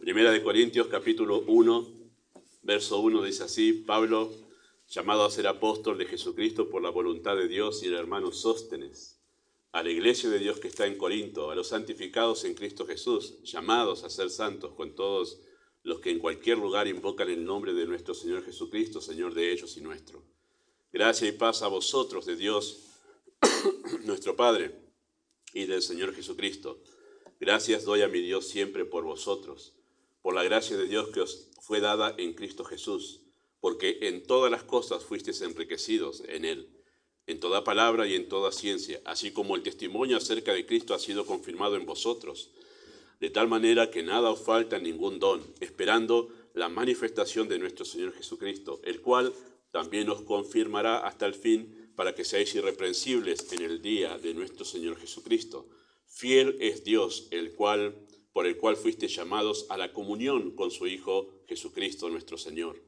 Primera de Corintios, capítulo 1, verso 1, dice así: Pablo, llamado a ser apóstol de Jesucristo por la voluntad de Dios, y el hermano Sóstenes, a la iglesia de Dios que está en Corinto, a los santificados en Cristo Jesús, llamados a ser santos, con todos los que en cualquier lugar invocan el nombre de nuestro Señor Jesucristo, Señor de ellos y nuestro. Gracia y paz a vosotros de Dios, nuestro Padre, y del Señor Jesucristo. Gracias doy a mi Dios siempre por vosotros, por la gracia de Dios que os fue dada en Cristo Jesús, porque en todas las cosas fuisteis enriquecidos en Él, en toda palabra y en toda ciencia, así como el testimonio acerca de Cristo ha sido confirmado en vosotros, de tal manera que nada os falta en ningún don, esperando la manifestación de nuestro Señor Jesucristo, el cual también os confirmará hasta el fin, para que seáis irreprensibles en el día de nuestro Señor Jesucristo. Fiel es Dios, por el cual fuisteis llamados a la comunión con su Hijo Jesucristo nuestro Señor.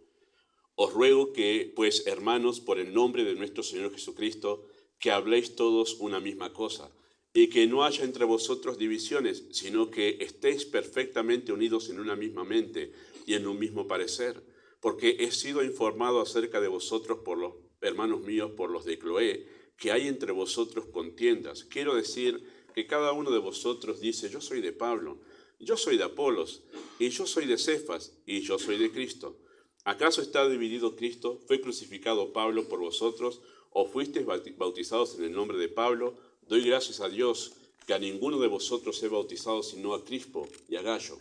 Os ruego que, pues, hermanos, por el nombre de nuestro Señor Jesucristo, que habléis todos una misma cosa, y que no haya entre vosotros divisiones, sino que estéis perfectamente unidos en una misma mente y en un mismo parecer, porque he sido informado acerca de vosotros por los hermanos míos, por los de Cloé, que hay entre vosotros contiendas. Quiero decir que cada uno de vosotros dice: yo soy de Pablo, yo soy de Apolos, y yo soy de Cefas, y yo soy de Cristo. ¿Acaso está dividido Cristo? ¿Fue crucificado Pablo por vosotros? ¿O fuisteis bautizados en el nombre de Pablo? Doy gracias a Dios que a ninguno de vosotros he bautizado sino a Crispo y a Gayo,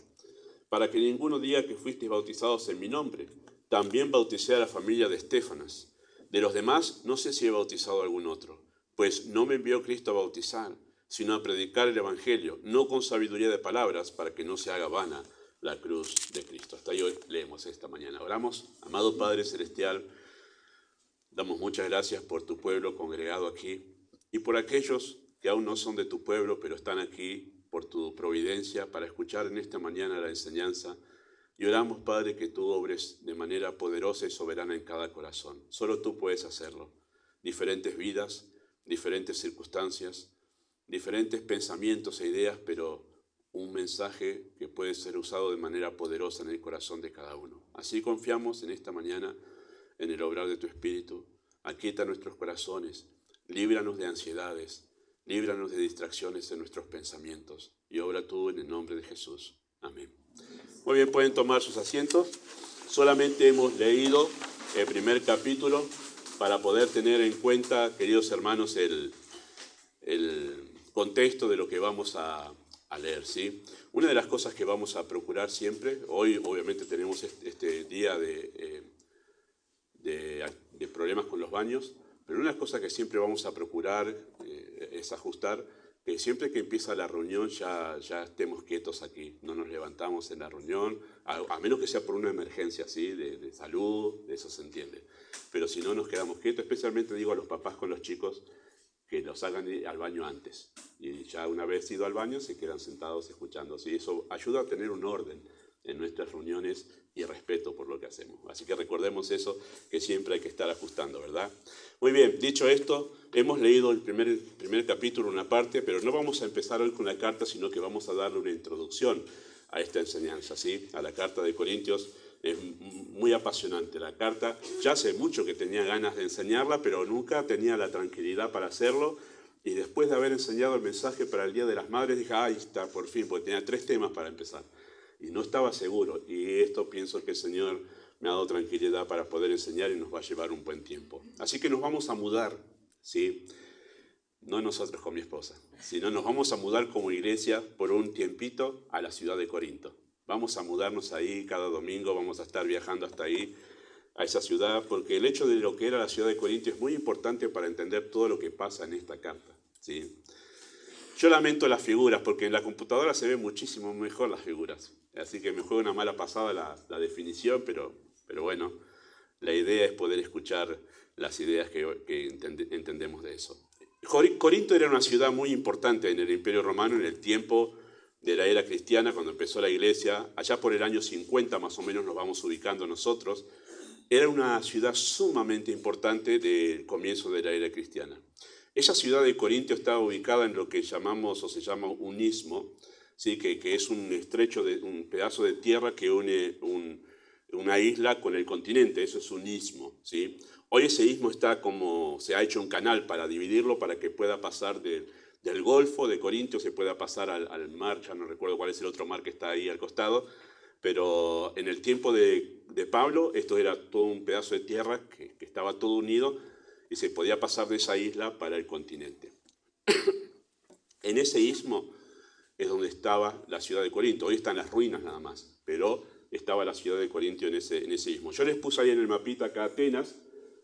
para que ninguno diga que fuisteis bautizados en mi nombre. También bauticé a la familia de Estéfanas. De los demás no sé si he bautizado a algún otro, pues no me envió Cristo a bautizar, sino a predicar el Evangelio, no con sabiduría de palabras, para que no se haga vana la cruz de Cristo. Hasta ahí hoy leemos esta mañana. Oramos. Amado Padre Celestial, damos muchas gracias por tu pueblo congregado aquí y por aquellos que aún no son de tu pueblo, pero están aquí por tu providencia para escuchar en esta mañana la enseñanza. Y oramos, Padre, que tú obres de manera poderosa y soberana en cada corazón. Solo tú puedes hacerlo. Diferentes vidas, diferentes circunstancias, diferentes pensamientos e ideas, pero un mensaje que puede ser usado de manera poderosa en el corazón de cada uno. Así confiamos en esta mañana en el obrar de tu Espíritu. Aquieta nuestros corazones, líbranos de ansiedades, líbranos de distracciones en nuestros pensamientos, y obra tú en el nombre de Jesús. Amén. Muy bien, pueden tomar sus asientos. Solamente hemos leído el primer capítulo para poder tener en cuenta, queridos hermanos, el contexto de lo que vamos a leer, ¿sí? Una de las cosas que vamos a procurar siempre, hoy obviamente tenemos este día de problemas con los baños, pero una de las cosas que siempre vamos a procurar es ajustar que siempre que empieza la reunión ya estemos quietos aquí, no nos levantamos en la reunión, a menos que sea por una emergencia, ¿sí? de salud, de eso se entiende. Pero si no, nos quedamos quietos, especialmente digo a los papás con los chicos, que los hagan ir al baño antes. Y ya una vez ido al baño se quedan sentados escuchando. ¿Sí? Eso ayuda a tener un orden en nuestras reuniones y respeto por lo que hacemos. Así que recordemos eso, que siempre hay que estar ajustando, ¿verdad? Muy bien, dicho esto, hemos leído el primer capítulo, una parte, pero no vamos a empezar hoy con la carta, sino que vamos a darle una introducción a esta enseñanza, ¿sí? A la carta de Corintios. Es muy apasionante la carta. Ya hace mucho que tenía ganas de enseñarla, pero nunca tenía la tranquilidad para hacerlo. Y después de haber enseñado el mensaje para el Día de las Madres, dije, ahí está, por fin, porque tenía 3 temas para empezar. Y no estaba seguro. Y esto pienso que el Señor me ha dado tranquilidad para poder enseñar y nos va a llevar un buen tiempo. Así que nos vamos a mudar, ¿sí? No nosotros con mi esposa, sino nos vamos a mudar como iglesia por un tiempito a la ciudad de Corinto. Vamos a mudarnos ahí cada domingo, vamos a estar viajando hasta ahí, a esa ciudad, porque el hecho de lo que era la ciudad de Corinto es muy importante para entender todo lo que pasa en esta carta, ¿sí? Yo lamento las figuras, porque en la computadora se ven muchísimo mejor las figuras, así que me juega una mala pasada la definición, pero bueno, la idea es poder escuchar las ideas que entendemos de eso. Corinto era una ciudad muy importante en el Imperio Romano en el tiempo de la era cristiana, cuando empezó la iglesia, allá por el año 50 más o menos nos vamos ubicando nosotros. Era una ciudad sumamente importante del comienzo de la era cristiana. Esa ciudad de Corinto estaba ubicada en lo que llamamos o se llama un istmo, ¿sí? Que es un estrecho, un pedazo de tierra que une una isla con el continente, eso es un istmo, ¿sí? Hoy ese istmo está como, se ha hecho un canal para dividirlo, para que pueda pasar del Golfo de Corinto, se pueda pasar al mar, ya no recuerdo cuál es el otro mar que está ahí al costado, pero en el tiempo de Pablo esto era todo un pedazo de tierra que estaba todo unido y se podía pasar de esa isla para el continente. En ese istmo es donde estaba la ciudad de Corinto. Hoy están las ruinas nada más, pero estaba la ciudad de Corinto en ese istmo. Yo les puse ahí en el mapita acá Atenas,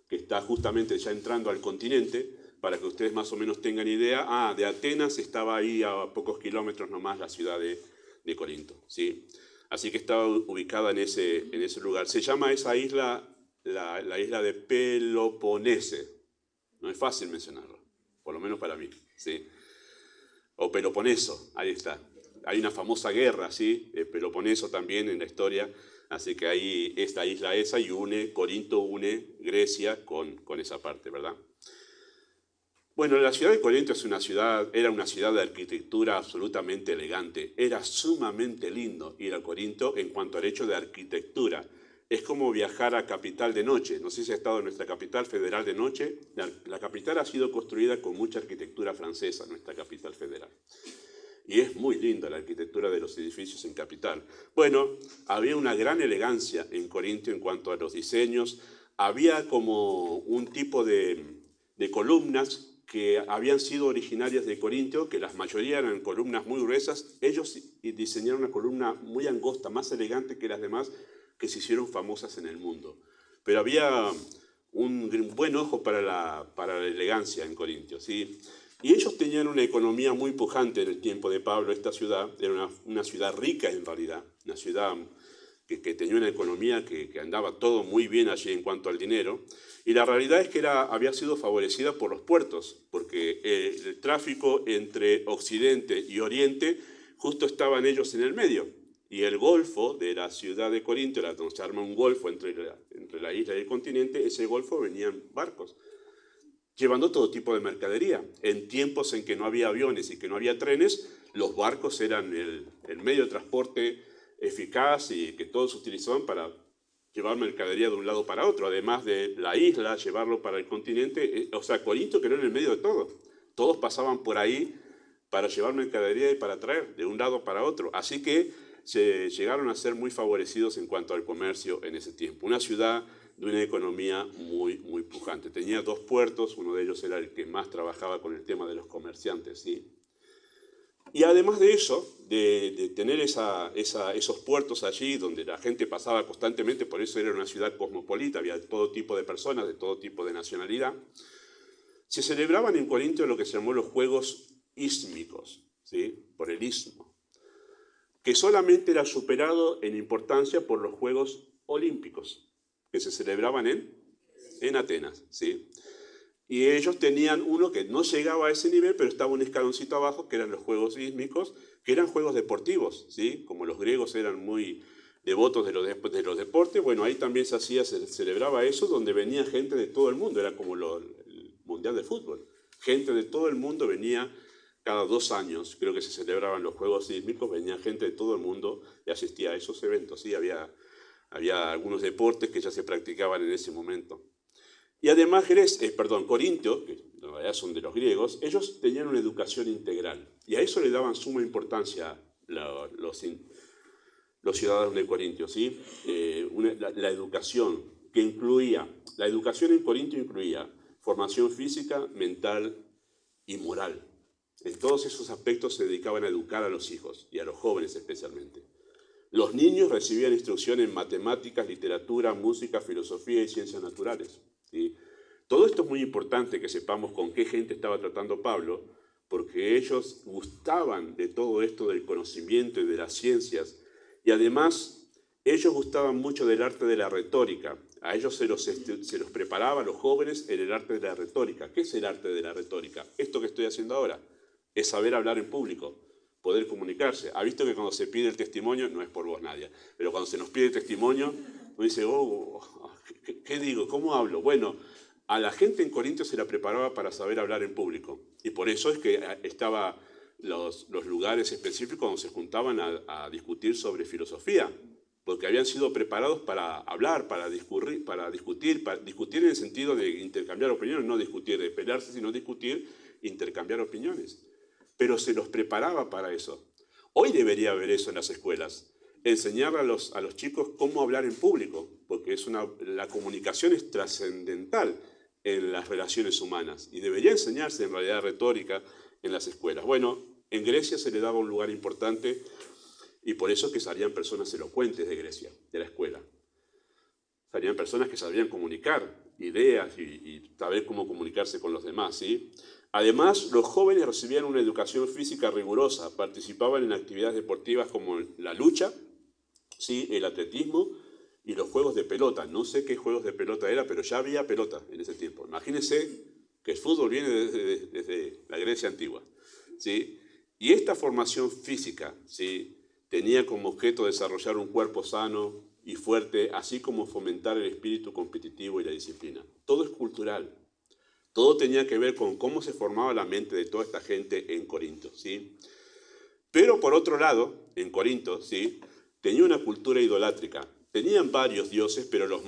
que está justamente ya entrando al continente, para que ustedes más o menos tengan idea. De Atenas estaba ahí a pocos kilómetros nomás la ciudad de Corinto, ¿sí? Así que estaba ubicada en ese lugar. Se llama esa isla la isla de Peloponese. No es fácil mencionarlo, por lo menos para mí, ¿sí? O Peloponeso, ahí está. Hay una famosa guerra, ¿sí? Peloponeso también en la historia, así que ahí esta isla esa y Corinto une Grecia con esa parte, ¿verdad? Bueno, la ciudad de Corinto era una ciudad de arquitectura absolutamente elegante. Era sumamente lindo ir a Corinto en cuanto al hecho de arquitectura. Es como viajar a capital de noche. No sé si ha estado en nuestra capital federal de noche. La capital ha sido construida con mucha arquitectura francesa, nuestra capital federal. Y es muy linda la arquitectura de los edificios en capital. Bueno, había una gran elegancia en Corinto en cuanto a los diseños. Había como un tipo de columnas que habían sido originarias de Corinto, que la mayoría eran columnas muy gruesas. Ellos diseñaron una columna muy angosta, más elegante que las demás, que se hicieron famosas en el mundo. Pero había un buen ojo para la elegancia en Corinto, ¿sí? Y ellos tenían una economía muy pujante en el tiempo de Pablo. Esta ciudad era una ciudad rica en realidad, una ciudad que tenía una economía que andaba todo muy bien allí en cuanto al dinero. Y la realidad es que había sido favorecida por los puertos, porque el tráfico entre Occidente y Oriente justo estaban ellos en el medio. Y el golfo de la ciudad de Corinto, donde se arma un golfo entre la isla y el continente, ese golfo venían barcos, llevando todo tipo de mercadería. En tiempos en que no había aviones y que no había trenes, los barcos eran el medio de transporte eficaz y que todos utilizaban para llevar mercadería de un lado para otro, además de la isla, llevarlo para el continente. O sea, Corinto quedó en el medio de todo. Todos pasaban por ahí para llevar mercadería y para traer de un lado para otro. Así que se llegaron a ser muy favorecidos en cuanto al comercio en ese tiempo. Una ciudad de una economía muy, muy pujante. Tenía 2 puertos, uno de ellos era el que más trabajaba con el tema de los comerciantes, ¿sí? Y además de eso, de tener esos puertos allí donde la gente pasaba constantemente, por eso era una ciudad cosmopolita, había todo tipo de personas, de todo tipo de nacionalidad, se celebraban en Corinto lo que se llamó los Juegos Ístmicos, ¿sí? Por el istmo, que solamente era superado en importancia por los Juegos Olímpicos, que se celebraban en Atenas, ¿sí? Y ellos tenían uno que no llegaba a ese nivel, pero estaba un escaloncito abajo, que eran los Juegos Ístmicos, que eran juegos deportivos, ¿sí? Como los griegos eran muy devotos de los deportes, bueno, ahí también se celebraba eso, donde venía gente de todo el mundo, era como el Mundial de Fútbol. Gente de todo el mundo venía cada 2 años, creo que se celebraban los Juegos Ístmicos, venía gente de todo el mundo y asistía a esos eventos, ¿sí? Había algunos deportes que ya se practicaban en ese momento. Y además Corinto, que en realidad son de los griegos, ellos tenían una educación integral. Y a eso le daban suma importancia los ciudadanos de Corinto, ¿sí? La educación que incluía, la educación en Corinto incluía formación física, mental y moral. En todos esos aspectos se dedicaban a educar a los hijos y a los jóvenes especialmente. Los niños recibían instrucción en matemáticas, literatura, música, filosofía y ciencias naturales, ¿sí? Todo esto es muy importante que sepamos con qué gente estaba tratando Pablo, porque ellos gustaban de todo esto del conocimiento y de las ciencias, y además ellos gustaban mucho del arte de la retórica. A ellos se los preparaba a los jóvenes en el arte de la retórica. ¿Qué es el arte de la retórica? Esto que estoy haciendo ahora es saber hablar en público, poder comunicarse. Ha visto que cuando se pide el testimonio, no es por vos, Nadia, pero cuando se nos pide el testimonio, uno dice, ¿qué digo? ¿Cómo hablo? Bueno, a la gente en Corinto se la preparaba para saber hablar en público. Y por eso es que estaba los lugares específicos donde se juntaban a discutir sobre filosofía, porque habían sido preparados para hablar, para discutir en el sentido de intercambiar opiniones, no discutir, de pelearse, sino discutir, intercambiar opiniones. Pero se los preparaba para eso. Hoy debería haber eso en las escuelas, enseñar a los chicos cómo hablar en público, porque la comunicación es trascendental en las relaciones humanas y debería enseñarse en realidad retórica en las escuelas. Bueno, en Grecia se le daba un lugar importante y por eso que salían personas elocuentes de Grecia, de la escuela. Salían personas que sabían comunicar ideas y saber cómo comunicarse con los demás, ¿sí? Además, los jóvenes recibían una educación física rigurosa, participaban en actividades deportivas como la lucha, ¿sí?, el atletismo y los juegos de pelota. No sé qué juegos de pelota era, pero ya había pelota en ese tiempo. Imagínense que el fútbol viene desde la Grecia antigua, ¿sí? Y esta formación física, ¿sí?, tenía como objeto desarrollar un cuerpo sano y fuerte, así como fomentar el espíritu competitivo y la disciplina. Todo es cultural. Todo tenía que ver con cómo se formaba la mente de toda esta gente en Corinto, ¿sí? Pero por otro lado, en Corinto, ¿sí?, tenía una cultura idolátrica. Tenían varios dioses, pero los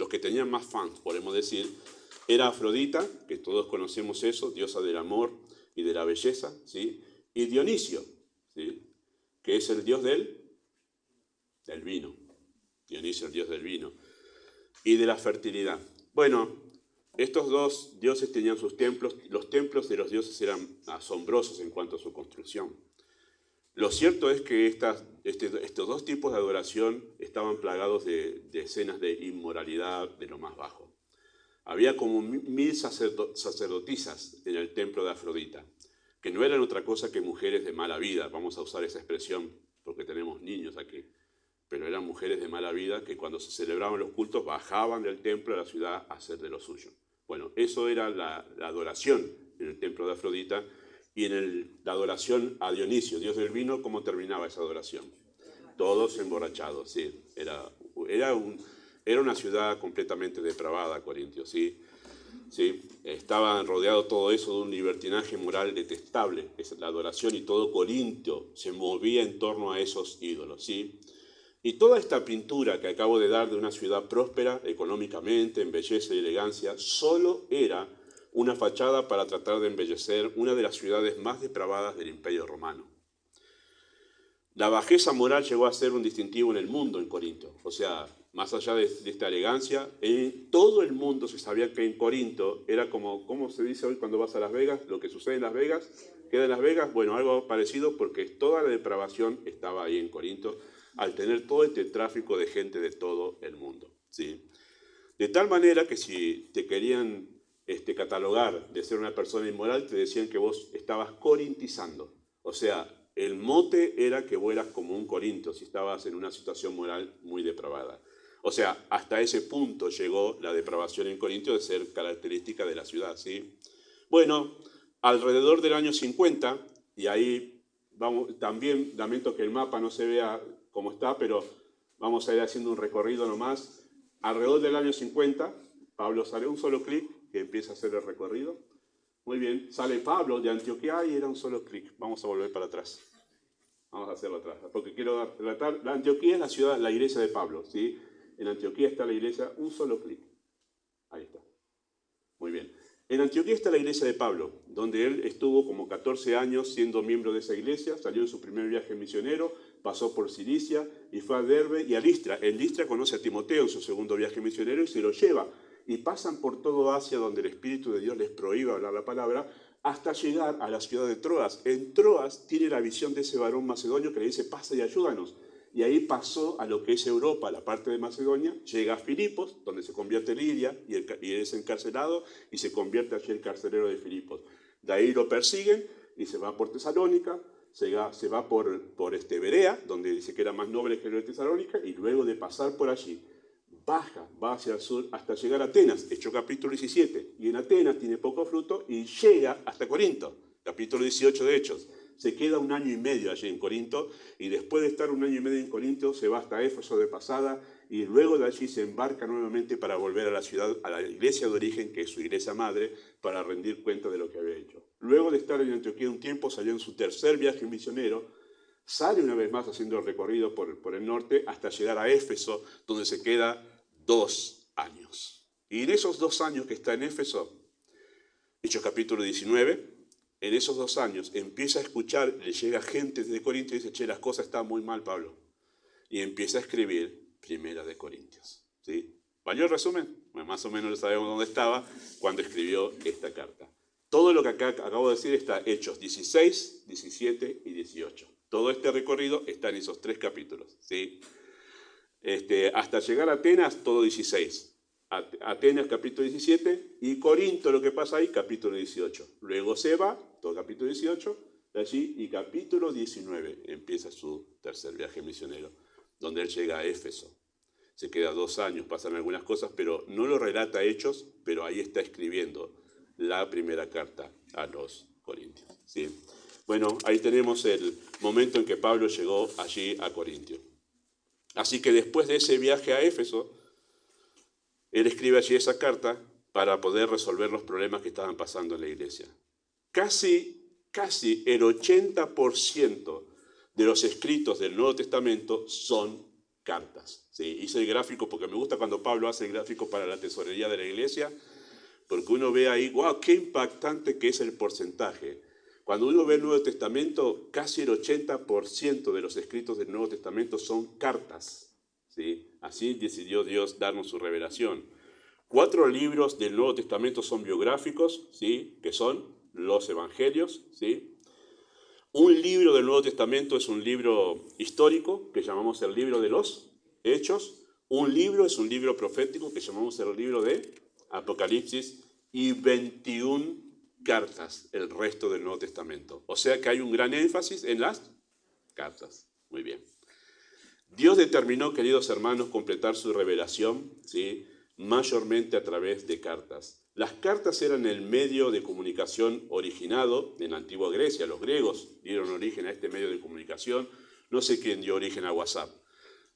que tenían más fans, podemos decir, era Afrodita, que todos conocemos eso, diosa del amor y de la belleza, ¿sí?, y Dionisio, ¿sí?, que es el dios del vino. Dionisio, el dios del vino. Y de la fertilidad. Bueno, estos dos dioses tenían sus templos. Los templos de los dioses eran asombrosos en cuanto a su construcción. Lo cierto es que estos dos tipos de adoración estaban plagados de escenas de inmoralidad de lo más bajo. Había como 1000 sacerdotisas en el templo de Afrodita, que no eran otra cosa que mujeres de mala vida. Vamos a usar esa expresión porque tenemos niños aquí. Pero eran mujeres de mala vida que cuando se celebraban los cultos bajaban del templo a la ciudad a hacer de lo suyo. Bueno, eso era la adoración en el templo de Afrodita. Y en la adoración a Dionisio, dios del vino, ¿cómo terminaba esa adoración? Todos emborrachados, sí. Era una ciudad completamente depravada, Corintios, ¿sí? ¿Sí? Estaba rodeado todo eso de un libertinaje moral detestable. La adoración y todo Corintio se movía en torno a esos ídolos, ¿sí? Y toda esta pintura que acabo de dar de una ciudad próspera económicamente, en belleza y elegancia, solo era una fachada para tratar de embellecer una de las ciudades más depravadas del Imperio Romano. La bajeza moral llegó a ser un distintivo en el mundo en Corinto. O sea, más allá de esta elegancia, en todo el mundo se sabía que en Corinto era como, ¿cómo se dice hoy cuando vas a Las Vegas? Lo que sucede en Las Vegas, queda en Las Vegas. Bueno, algo parecido porque toda la depravación estaba ahí en Corinto, al tener todo este tráfico de gente de todo el mundo, ¿sí? De tal manera que si te querían catalogar de ser una persona inmoral, te decían que vos estabas corintizando. O sea, el mote era que vos eras como un Corinto, si estabas en una situación moral muy depravada. O sea, hasta ese punto llegó la depravación en Corinto de ser característica de la ciudad, ¿sí? Bueno, alrededor del año 50, y ahí también lamento que el mapa no se vea como está, pero vamos a ir haciendo un recorrido nomás. Alrededor del año 50, Pablo sale un solo clic que empieza a hacer el recorrido. Muy bien, sale Pablo de Antioquía y era un solo clic. Vamos a volver para atrás. Vamos a hacerlo atrás, porque quiero relatar. La Antioquía es la ciudad, la iglesia de Pablo, ¿sí? En Antioquía está la iglesia, un solo clic. Ahí está. Muy bien. En Antioquía está la iglesia de Pablo, donde él estuvo como 14 años siendo miembro de esa iglesia, salió en su primer viaje misionero, pasó por Cilicia y fue a Derbe y a Listra. En Listra conoce a Timoteo en su segundo viaje misionero y se lo lleva. Y pasan por todo Asia, donde el Espíritu de Dios les prohíbe hablar la palabra, hasta llegar a la ciudad de Troas. En Troas tiene la visión de ese varón macedonio que le dice, pasa y ayúdanos. Y ahí pasó a lo que es Europa, la parte de Macedonia, llega a Filipos, donde se convierte Lidia y es encarcelado y se convierte allí el carcelero de Filipos. De ahí lo persiguen y se va por Tesalónica, se va por Berea, donde dice que era más noble que lo de Tesalónica, y luego de pasar por allí, va hacia el sur hasta llegar a Atenas, Hechos capítulo 17, y en Atenas tiene poco fruto y llega hasta Corinto, capítulo 18 de Hechos. Se queda 1 año y medio allí en Corinto y después de estar 1 año y medio en Corinto se va hasta Éfeso de pasada y luego de allí se embarca nuevamente para volver a la ciudad, a la iglesia de origen, que es su iglesia madre, para rendir cuenta de lo que había hecho. Luego de estar en Antioquía un tiempo, salió en su tercer viaje misionero, sale una vez más haciendo el recorrido por el norte hasta llegar a Éfeso, donde se queda 2 años. Y en esos 2 años que está en Éfeso, Hechos capítulo 19, en esos 2 años empieza a escuchar, le llega gente de Corintios y dice, che, las cosas están muy mal, Pablo. Y empieza a escribir Primera de Corintios. ¿Sí? ¿Valió el resumen? Bueno, más o menos sabemos dónde estaba cuando escribió esta carta. Todo lo que acá acabo de decir está Hechos 16, 17 y 18. Todo este recorrido está en esos 3 capítulos. ¿Sí? Hasta llegar a Atenas, todo 16. Atenas, capítulo 17, y Corinto, lo que pasa ahí, capítulo 18. Luego se va, todo capítulo 18, de allí, y capítulo 19 empieza su tercer viaje misionero, donde él llega a Éfeso. Se queda 2 años, pasan algunas cosas, pero no lo relata Hechos, pero ahí está escribiendo la primera carta a los Corintios. ¿Sí? Bueno, ahí tenemos el momento en que Pablo llegó allí a Corintio. Así que después de ese viaje a Éfeso, él escribe allí esa carta para poder resolver los problemas que estaban pasando en la iglesia. Casi el 80% de los escritos del Nuevo Testamento son cartas. ¿Sí? Hice el gráfico porque me gusta cuando Pablo hace el gráfico para la tesorería de la iglesia, porque uno ve ahí, wow, qué impactante que es el porcentaje. Cuando uno ve el Nuevo Testamento, casi el 80% de los escritos del Nuevo Testamento son cartas. ¿Sí? Así decidió Dios darnos su revelación. 4 libros del Nuevo Testamento son biográficos, ¿sí? Que son los Evangelios. ¿Sí? Un libro del Nuevo Testamento es un libro histórico, que llamamos el libro de los Hechos. Un libro es un libro profético, que llamamos el libro de Apocalipsis. Y 21 cartas, el resto del Nuevo Testamento. O sea que hay un gran énfasis en las cartas. Muy bien. Dios determinó, queridos hermanos, completar su revelación, ¿sí? Mayormente a través de cartas. Las cartas eran el medio de comunicación originado en la antigua Grecia. Los griegos dieron origen a este medio de comunicación. No sé quién dio origen a WhatsApp,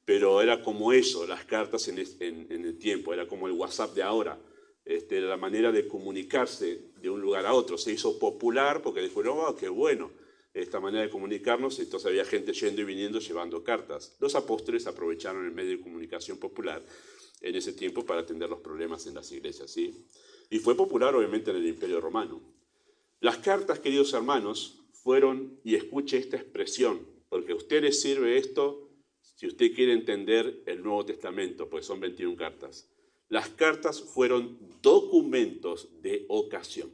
pero era como eso, las cartas en el tiempo. Era como el WhatsApp de ahora. La manera de comunicarse de un lugar a otro. Se hizo popular porque dijeron, oh, qué bueno esta manera de comunicarnos, entonces había gente yendo y viniendo llevando cartas. Los apóstoles aprovecharon el medio de comunicación popular en ese tiempo para atender los problemas en las iglesias, ¿sí? Y fue popular obviamente en el Imperio Romano. Las cartas, queridos hermanos, fueron, y escuche esta expresión, porque a usted le sirve esto si usted quiere entender el Nuevo Testamento, porque son 21 cartas. Las cartas fueron documentos de ocasión,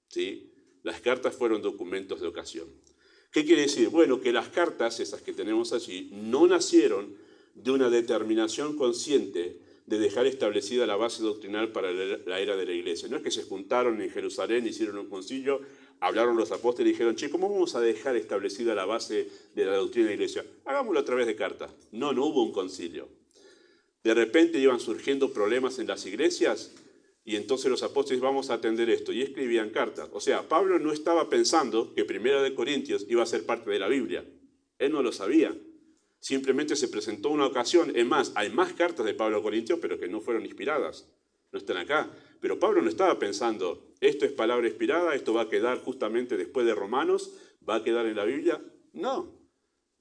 ¿sí? Las cartas fueron documentos de ocasión. ¿Qué quiere decir? Bueno, que las cartas, esas que tenemos allí, no nacieron de una determinación consciente de dejar establecida la base doctrinal para la era de la iglesia. No es que se juntaron en Jerusalén, hicieron un concilio, hablaron los apóstoles y dijeron, che, ¿cómo vamos a dejar establecida la base de la doctrina de la iglesia? Hagámoslo a través de cartas. No hubo un concilio. De repente iban surgiendo problemas en las iglesias y entonces los apóstoles, vamos a atender esto, y escribían cartas. O sea, Pablo no estaba pensando que Primera de Corintios iba a ser parte de la Biblia. Él no lo sabía. Simplemente se presentó una ocasión. Es más, hay más cartas de Pablo a Corintios, pero que no fueron inspiradas. No están acá. Pero Pablo no estaba pensando, esto es palabra inspirada, esto va a quedar justamente después de Romanos, va a quedar en la Biblia. No.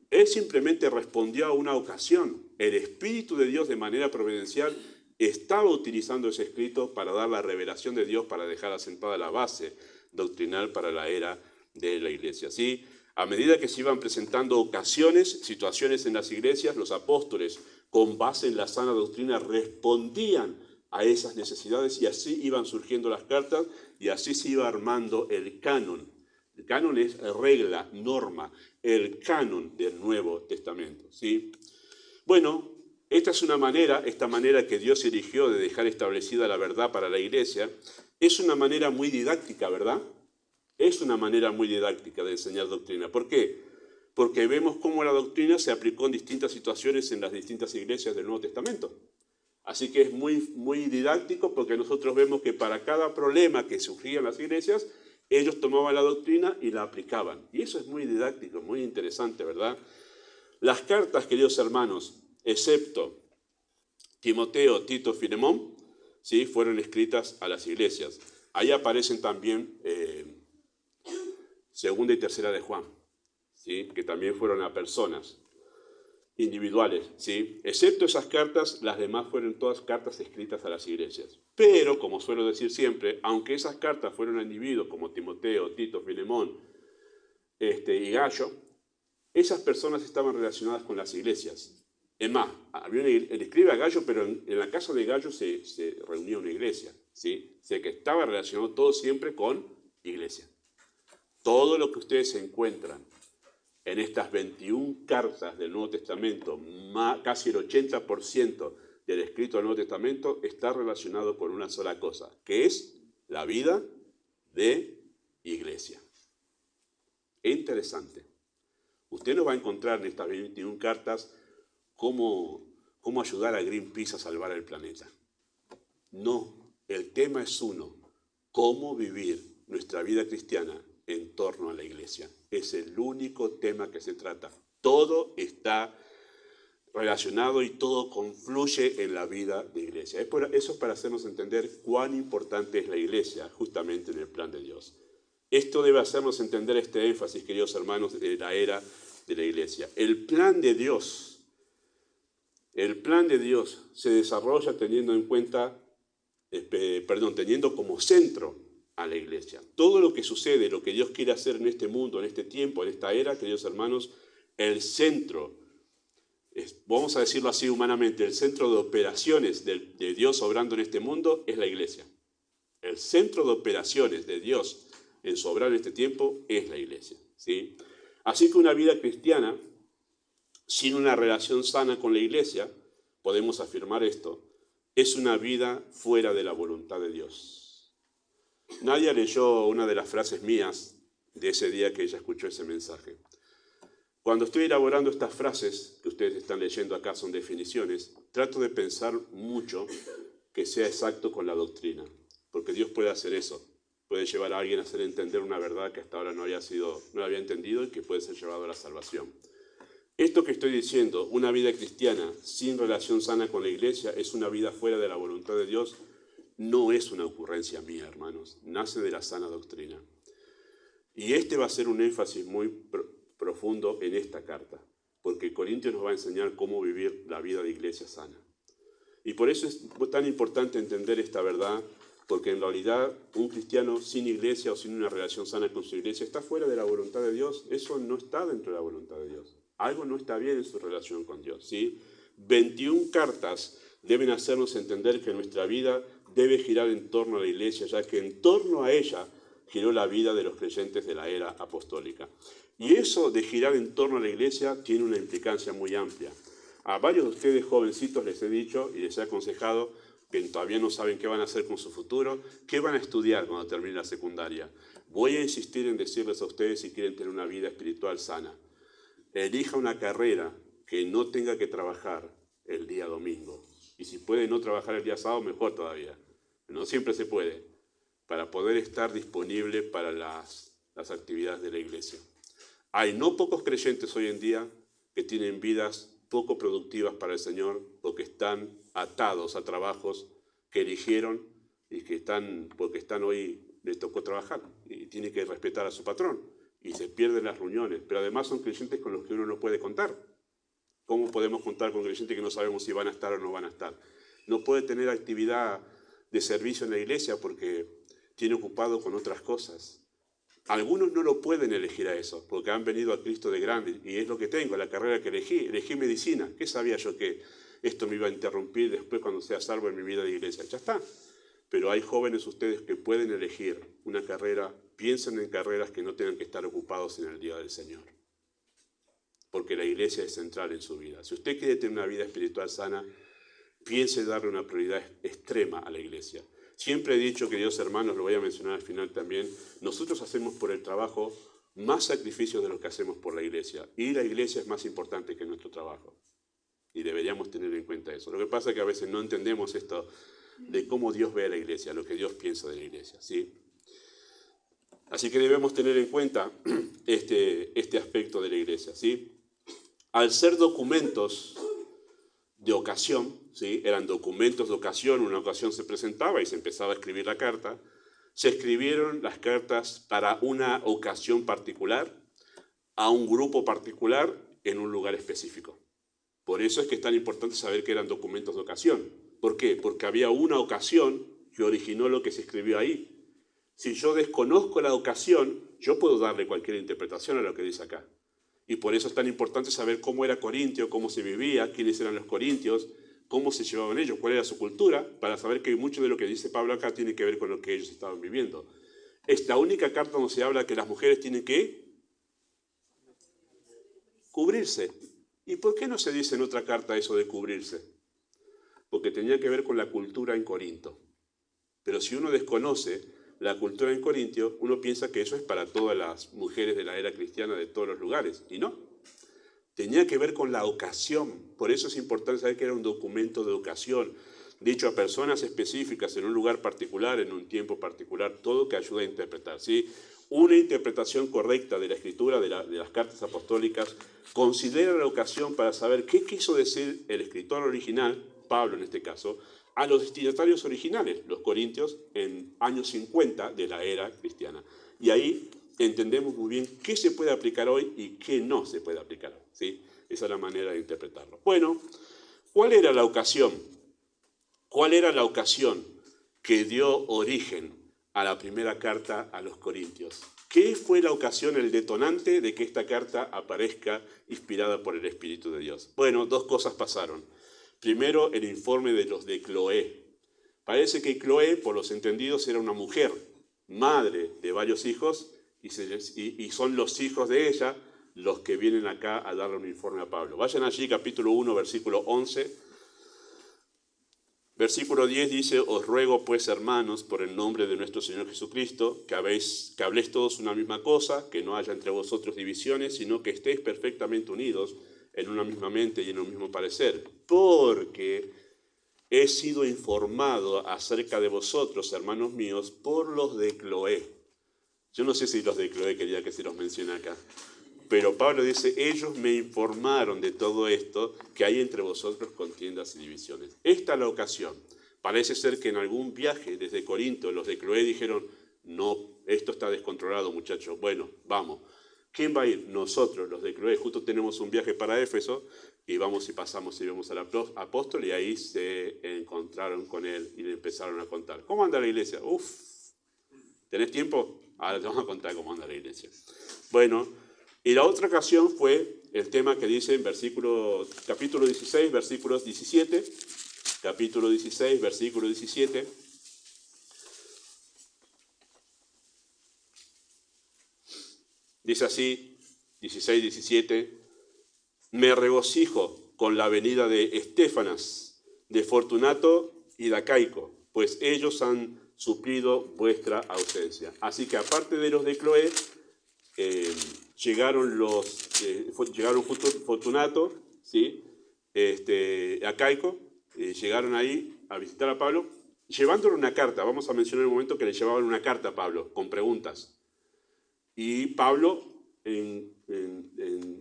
Él simplemente respondió a una ocasión. El Espíritu de Dios, de manera providencial, estaba utilizando ese escrito para dar la revelación de Dios, para dejar asentada la base doctrinal para la era de la iglesia. ¿Sí? A medida que se iban presentando ocasiones, situaciones en las iglesias, los apóstoles, con base en la sana doctrina, respondían a esas necesidades y así iban surgiendo las cartas y así se iba armando el canon. El canon es regla, norma, el canon del Nuevo Testamento. ¿Sí? Bueno, esta manera que Dios eligió de dejar establecida la verdad para la iglesia, es una manera muy didáctica, ¿verdad? Es una manera muy didáctica de enseñar doctrina. ¿Por qué? Porque vemos cómo la doctrina se aplicó en distintas situaciones en las distintas iglesias del Nuevo Testamento. Así que es muy didáctico porque nosotros vemos que para cada problema que surgía en las iglesias, ellos tomaban la doctrina y la aplicaban. Y eso es muy didáctico, muy interesante, ¿verdad? Las cartas, queridos hermanos, excepto Timoteo, Tito, Filemón, ¿sí? Fueron escritas a las iglesias. Ahí aparecen también segunda y tercera de Juan, ¿sí? Que también fueron a personas individuales, ¿sí? Excepto esas cartas, las demás fueron todas cartas escritas a las iglesias. Pero, como suelo decir siempre, aunque esas cartas fueron a individuos como Timoteo, Tito, Filemón y Gallo, esas personas estaban relacionadas con las iglesias. Es más, él escribe a Gallo, pero en la casa de Gallo se reunía una iglesia, ¿sí? O sea que estaba relacionado todo siempre con iglesia. Todo lo que ustedes encuentran en estas 21 cartas del Nuevo Testamento, casi el 80% del escrito del Nuevo Testamento está relacionado con una sola cosa, que es la vida de iglesia. Es interesante. Usted no va a encontrar en estas 21 cartas cómo ayudar a Greenpeace a salvar el planeta. No, el tema es uno, cómo vivir nuestra vida cristiana en torno a la iglesia. Es el único tema que se trata. Todo está relacionado y todo confluye en la vida de iglesia. Eso es para hacernos entender cuán importante es la iglesia justamente en el plan de Dios. Esto debe hacernos entender este énfasis, queridos hermanos, de la era de la iglesia. El plan de Dios se desarrolla teniendo como centro a la iglesia. Todo lo que sucede, lo que Dios quiere hacer en este mundo, en este tiempo, en esta era, queridos hermanos, el centro, vamos a decirlo así humanamente, el centro de operaciones de Dios obrando en este mundo es la iglesia. El centro de operaciones de Dios en su obrar en este tiempo es la iglesia, ¿sí? Así que una vida cristiana sin una relación sana con la iglesia, podemos afirmar esto, es una vida fuera de la voluntad de Dios. Nadia leyó una de las frases mías de ese día que ella escuchó ese mensaje. Cuando estoy elaborando estas frases que ustedes están leyendo acá, son definiciones, trato de pensar mucho que sea exacto con la doctrina, porque Dios puede hacer eso, puede llevar a alguien a hacer entender una verdad que hasta ahora no la había entendido y que puede ser llevado a la salvación. Esto que estoy diciendo, una vida cristiana sin relación sana con la iglesia, es una vida fuera de la voluntad de Dios, no es una ocurrencia mía, hermanos, nace de la sana doctrina. Y este va a ser un énfasis muy profundo en esta carta, porque Corintios nos va a enseñar cómo vivir la vida de iglesia sana. Y por eso es tan importante entender esta verdad, porque en realidad un cristiano sin iglesia o sin una relación sana con su iglesia está fuera de la voluntad de Dios, eso no está dentro de la voluntad de Dios. Algo no está bien en su relación con Dios, ¿sí? 21 cartas deben hacernos entender que nuestra vida debe girar en torno a la iglesia, ya que en torno a ella giró la vida de los creyentes de la era apostólica. Y eso de girar en torno a la iglesia tiene una implicancia muy amplia. A varios de ustedes jovencitos les he dicho y les he aconsejado que todavía no saben qué van a hacer con su futuro, qué van a estudiar cuando termine la secundaria. Voy a insistir en decirles a ustedes si quieren tener una vida espiritual sana. Elija una carrera que no tenga que trabajar el día domingo. Y si puede no trabajar el día sábado, mejor todavía. No siempre se puede, para poder estar disponible para las actividades de la iglesia. Hay no pocos creyentes hoy en día que tienen vidas poco productivas para el Señor porque están atados a trabajos que eligieron y porque hoy les tocó trabajar y tienen que respetar a su patrón. Y se pierden las reuniones, pero además son creyentes con los que uno no puede contar. ¿Cómo podemos contar con creyentes que no sabemos si van a estar o no van a estar? No puede tener actividad de servicio en la iglesia porque tiene ocupado con otras cosas. Algunos no lo pueden elegir a eso, porque han venido a Cristo de grande, y es lo que tengo, la carrera que elegí medicina. ¿Qué sabía yo que esto me iba a interrumpir después cuando sea salvo en mi vida de iglesia? Ya está. Pero hay jóvenes ustedes que pueden elegir una carrera, piensen en carreras que no tengan que estar ocupados en el día del Señor. Porque la iglesia es central en su vida. Si usted quiere tener una vida espiritual sana, piense darle una prioridad extrema a la iglesia. Siempre he dicho, queridos hermanos, lo voy a mencionar al final también, nosotros hacemos por el trabajo más sacrificios de lo que hacemos por la iglesia. Y la iglesia es más importante que nuestro trabajo. Y deberíamos tener en cuenta eso. Lo que pasa es que a veces no entendemos esto de cómo Dios ve a la iglesia, lo que Dios piensa de la iglesia, ¿sí? Así que debemos tener en cuenta este aspecto de la iglesia, ¿sí? Al ser documentos de ocasión, ¿sí? Eran documentos de ocasión, una ocasión se presentaba y se empezaba a escribir la carta. Se escribieron las cartas para una ocasión particular, a un grupo particular, en un lugar específico. Por eso es que es tan importante saber que eran documentos de ocasión. ¿Por qué? Porque había una ocasión que originó lo que se escribió ahí. Si yo desconozco la ocasión, yo puedo darle cualquier interpretación a lo que dice acá. Y por eso es tan importante saber cómo era Corintio, cómo se vivía, quiénes eran los corintios, cómo se llevaban ellos, cuál era su cultura, para saber que mucho de lo que dice Pablo acá tiene que ver con lo que ellos estaban viviendo. Es la única carta donde se habla que las mujeres tienen que cubrirse. ¿Y por qué no se dice en otra carta eso de cubrirse? Porque tenía que ver con la cultura en Corinto. Pero si uno desconoce la cultura en Corintio, uno piensa que eso es para todas las mujeres de la era cristiana de todos los lugares, y no. Tenía que ver con la ocasión, por eso es importante saber que era un documento de ocasión, dicho a personas específicas, en un lugar particular, en un tiempo particular, todo que ayuda a interpretar, ¿sí? Una interpretación correcta de la escritura, de las cartas apostólicas, considera la ocasión para saber qué quiso decir el escritor original, Pablo en este caso, a los destinatarios originales, los corintios, en años 50 de la era cristiana. Y ahí entendemos muy bien qué se puede aplicar hoy y qué no se puede aplicar hoy, ¿sí? Esa es la manera de interpretarlo. Bueno, ¿cuál era la ocasión? ¿Cuál era la ocasión que dio origen a la primera carta a los corintios? ¿Qué fue la ocasión, el detonante de que esta carta aparezca inspirada por el Espíritu de Dios? Bueno, dos cosas pasaron. Primero, el informe de los de Cloé. Parece que Cloé, por los entendidos, era una mujer, madre de varios hijos, y son los hijos de ella los que vienen acá a darle un informe a Pablo. Vayan allí, capítulo 1, versículo 11. Versículo 10 dice: os ruego pues, hermanos, por el nombre de nuestro Señor Jesucristo, que habléis todos una misma cosa, que no haya entre vosotros divisiones, sino que estéis perfectamente unidos en una misma mente y en un mismo parecer, porque he sido informado acerca de vosotros, hermanos míos, por los de Cloé. Yo no sé si los de Cloé quería que se los mencione acá, pero Pablo dice: ellos me informaron de todo esto, que hay entre vosotros contiendas y divisiones. Esta es la ocasión. Parece ser que en algún viaje desde Corinto, los de Cloé dijeron: no, esto está descontrolado, muchachos, bueno, vamos. ¿Quién va a ir? Nosotros, los de Cloé. Justo tenemos un viaje para Éfeso y vamos y pasamos y vemos al apóstol, y ahí se encontraron con él y le empezaron a contar. ¿Cómo anda la iglesia? ¿Tenés tiempo? Ahora te vamos a contar cómo anda la iglesia. Bueno, y la otra ocasión fue el tema que dice en capítulo 16, versículos 17. Capítulo 16, versículo 17. Dice así, 16, 17, me regocijo con la venida de Estéfanas, de Fortunato y de Acaico, pues ellos han suplido vuestra ausencia. Así que aparte de los de Cloé, llegaron Fortunato, ¿sí? Acaico, llegaron ahí a visitar a Pablo, llevándole una carta. Vamos a mencionar en un momento que le llevaban una carta a Pablo, con preguntas. Y Pablo, en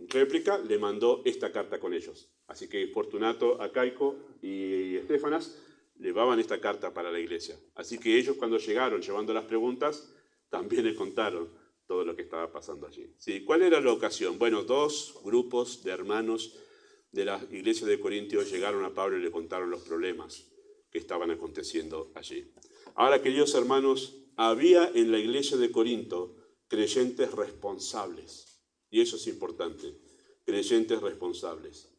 réplica, le mandó esta carta con ellos. Así que Fortunato, Acaico y Estéfanas llevaban esta carta para la iglesia. Así que ellos, cuando llegaron llevando las preguntas, también les contaron todo lo que estaba pasando allí. ¿Sí? ¿Cuál era la ocasión? Bueno, dos grupos de hermanos de la iglesia de Corintios llegaron a Pablo y le contaron los problemas que estaban aconteciendo allí. Ahora, queridos hermanos, había en la iglesia de Corinto creyentes responsables, y eso es importante, creyentes responsables,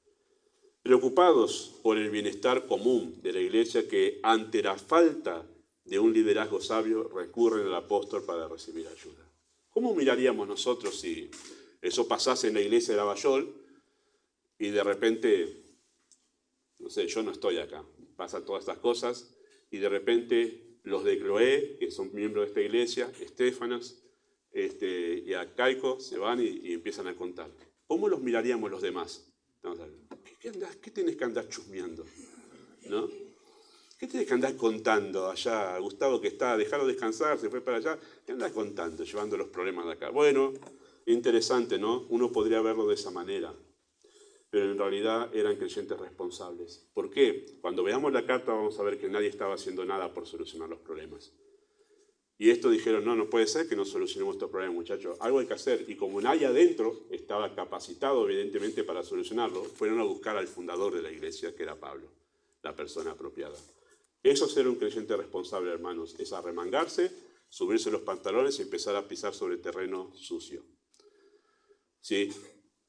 preocupados por el bienestar común de la iglesia, que ante la falta de un liderazgo sabio recurren al apóstol para recibir ayuda. ¿Cómo miraríamos nosotros si eso pasase en la iglesia de Lavallol y de repente, no sé, yo no estoy acá, pasan todas estas cosas y de repente los de Cloé, que son miembros de esta iglesia, Estéfanas, y Acaico, se van y empiezan a contar? ¿Cómo los miraríamos los demás? ¿Qué tienes que andar chusmeando? ¿No? ¿Qué tienes que andar contando allá? Gustavo, que está, dejaron descansar, se fue para allá. ¿Qué andas contando, llevando los problemas de acá? Bueno, interesante, ¿no? Uno podría verlo de esa manera. pero en realidad eran creyentes responsables. ¿Por qué? Cuando veamos la carta vamos a ver que nadie estaba haciendo nada por solucionar los problemas. Y estos dijeron, no puede ser que no solucionemos estos problemas, muchachos, algo hay que hacer. Y como nadie adentro estaba capacitado, evidentemente, para solucionarlo, fueron a buscar al fundador de la iglesia, que era Pablo, la persona apropiada. Eso es ser un creyente responsable, hermanos, es arremangarse, subirse los pantalones y empezar a pisar sobre terreno sucio. ¿Sí?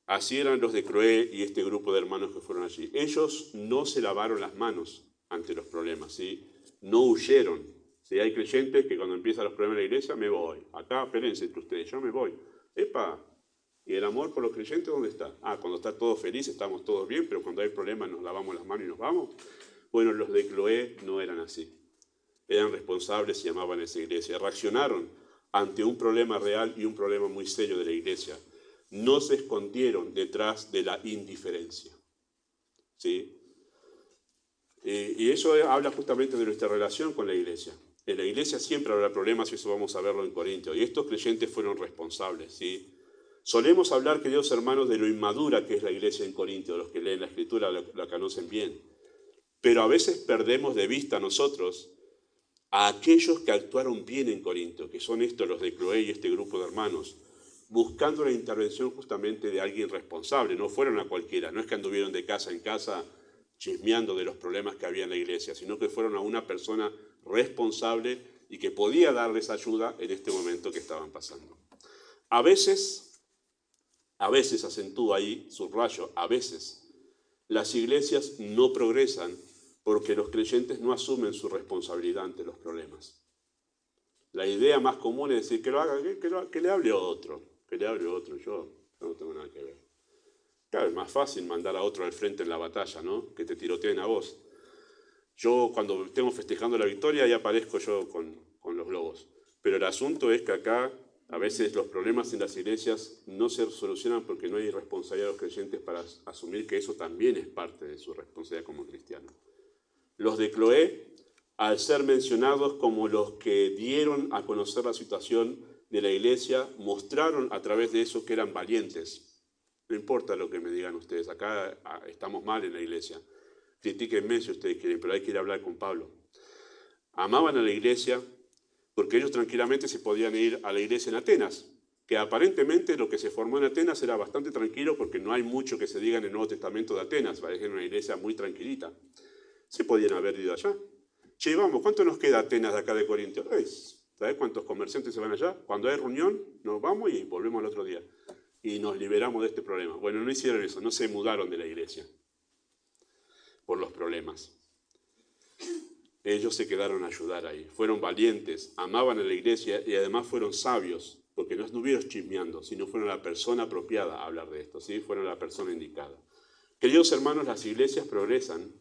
Así eran los de Cloé y este grupo de hermanos que fueron allí. Ellos no se lavaron las manos ante los problemas, ¿sí? No huyeron. Si hay creyentes que cuando empiezan los problemas de la iglesia, me voy. Acá, espérense entre ustedes, yo me voy. ¡Epa! ¿Y el amor por los creyentes dónde está? Cuando está todo feliz, estamos todos bien, pero cuando hay problemas nos lavamos las manos y nos vamos. Bueno, los de Cloé no eran así. Eran responsables y amaban esa iglesia. Reaccionaron ante un problema real y un problema muy serio de la iglesia. No se escondieron detrás de la indiferencia. ¿Sí? Y eso habla justamente de nuestra relación con la iglesia. En la iglesia siempre habrá problemas y eso vamos a verlo en Corintios. Y estos creyentes fueron responsables, ¿sí? Solemos hablar, queridos hermanos, de lo inmadura que es la iglesia en Corintios. Los que leen la Escritura la conocen bien. Pero a veces perdemos de vista nosotros a aquellos que actuaron bien en Corinto, que son estos los de Cloé y este grupo de hermanos, buscando la intervención justamente de alguien responsable. No fueron a cualquiera, no es que anduvieron de casa en casa chismeando de los problemas que había en la iglesia, sino que fueron a una persona responsable y que podía darles ayuda en este momento que estaban pasando. A veces acentúo ahí, subrayo, a veces las iglesias no progresan porque los creyentes no asumen su responsabilidad ante los problemas. La idea más común es decir, que lo haga, que le hable a otro, yo no tengo nada que ver. Claro, es más fácil mandar a otro al frente en la batalla, ¿no? Que te tiroteen a vos. Yo cuando estemos festejando la victoria ya aparezco yo con los globos. Pero el asunto es que acá a veces los problemas en las iglesias no se solucionan porque no hay responsabilidad de los creyentes para asumir que eso también es parte de su responsabilidad como cristianos. Los de Cloé, al ser mencionados como los que dieron a conocer la situación de la iglesia, mostraron a través de eso que eran valientes. No importa lo que me digan ustedes, acá estamos mal en la iglesia. Critíquenme si ustedes quieren, pero hay que ir a hablar con Pablo. Amaban a la iglesia porque ellos tranquilamente se podían ir a la iglesia en Atenas, que aparentemente lo que se formó en Atenas era bastante tranquilo porque no hay mucho que se diga en el Nuevo Testamento de Atenas, parece una iglesia muy tranquilita. Se podían haber ido allá. Che, vamos, ¿cuánto nos queda Atenas de acá de Corintios? ¿Sabes cuántos comerciantes se van allá? Cuando hay reunión, nos vamos y volvemos al otro día. Y nos liberamos de este problema. Bueno, no hicieron eso, no se mudaron de la iglesia por los problemas. Ellos se quedaron a ayudar ahí. Fueron valientes, amaban a la iglesia y además fueron sabios, porque no estuvieron chismeando, sino fueron la persona apropiada a hablar de esto, ¿sí? Fueron la persona indicada. Queridos hermanos, las iglesias progresan